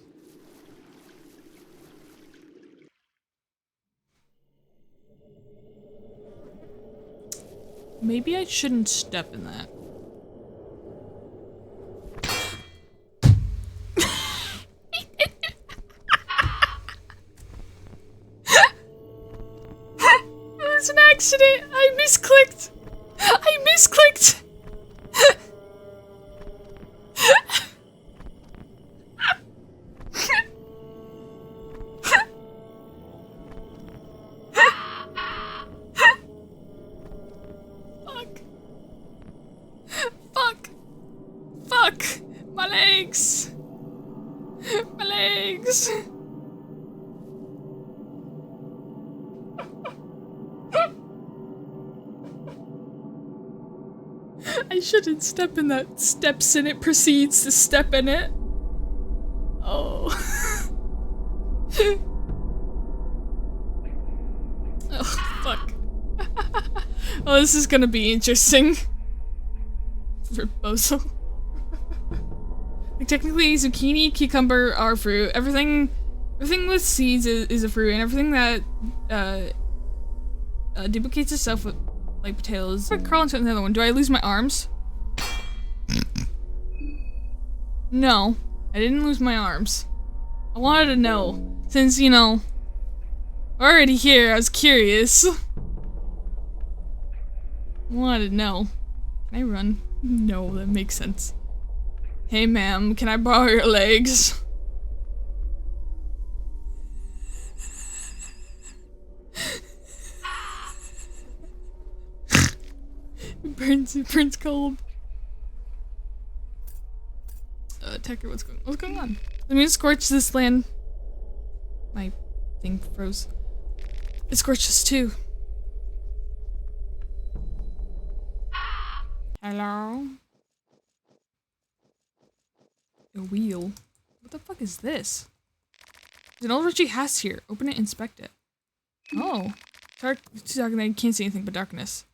Maybe I shouldn't step in that. It was an accident! I misclicked! I misclicked! My legs! My legs! I shouldn't step in that. Steps in it, proceeds to step in it. Oh. Oh, fuck. Oh, this is gonna be interesting. Rebozo. Like, technically, zucchini, cucumber are fruit. Everything with seeds is a fruit, and everything that duplicates itself with, like, potatoes. I crawl into another one. Do I lose my arms? No, I didn't lose my arms. I wanted to know, since, you know, already here, I was curious. I wanted to know. Can I run? No, that makes sense. Hey ma'am, can I borrow your legs? It burns cold. Tucker, what's going on? Let me scorch this land. My thing froze. It scorches too. Hello? A wheel? What the fuck is this? There's an old Richie Haas here. Open it, inspect it. Oh. Dark, too dark, and I can't see anything but darkness.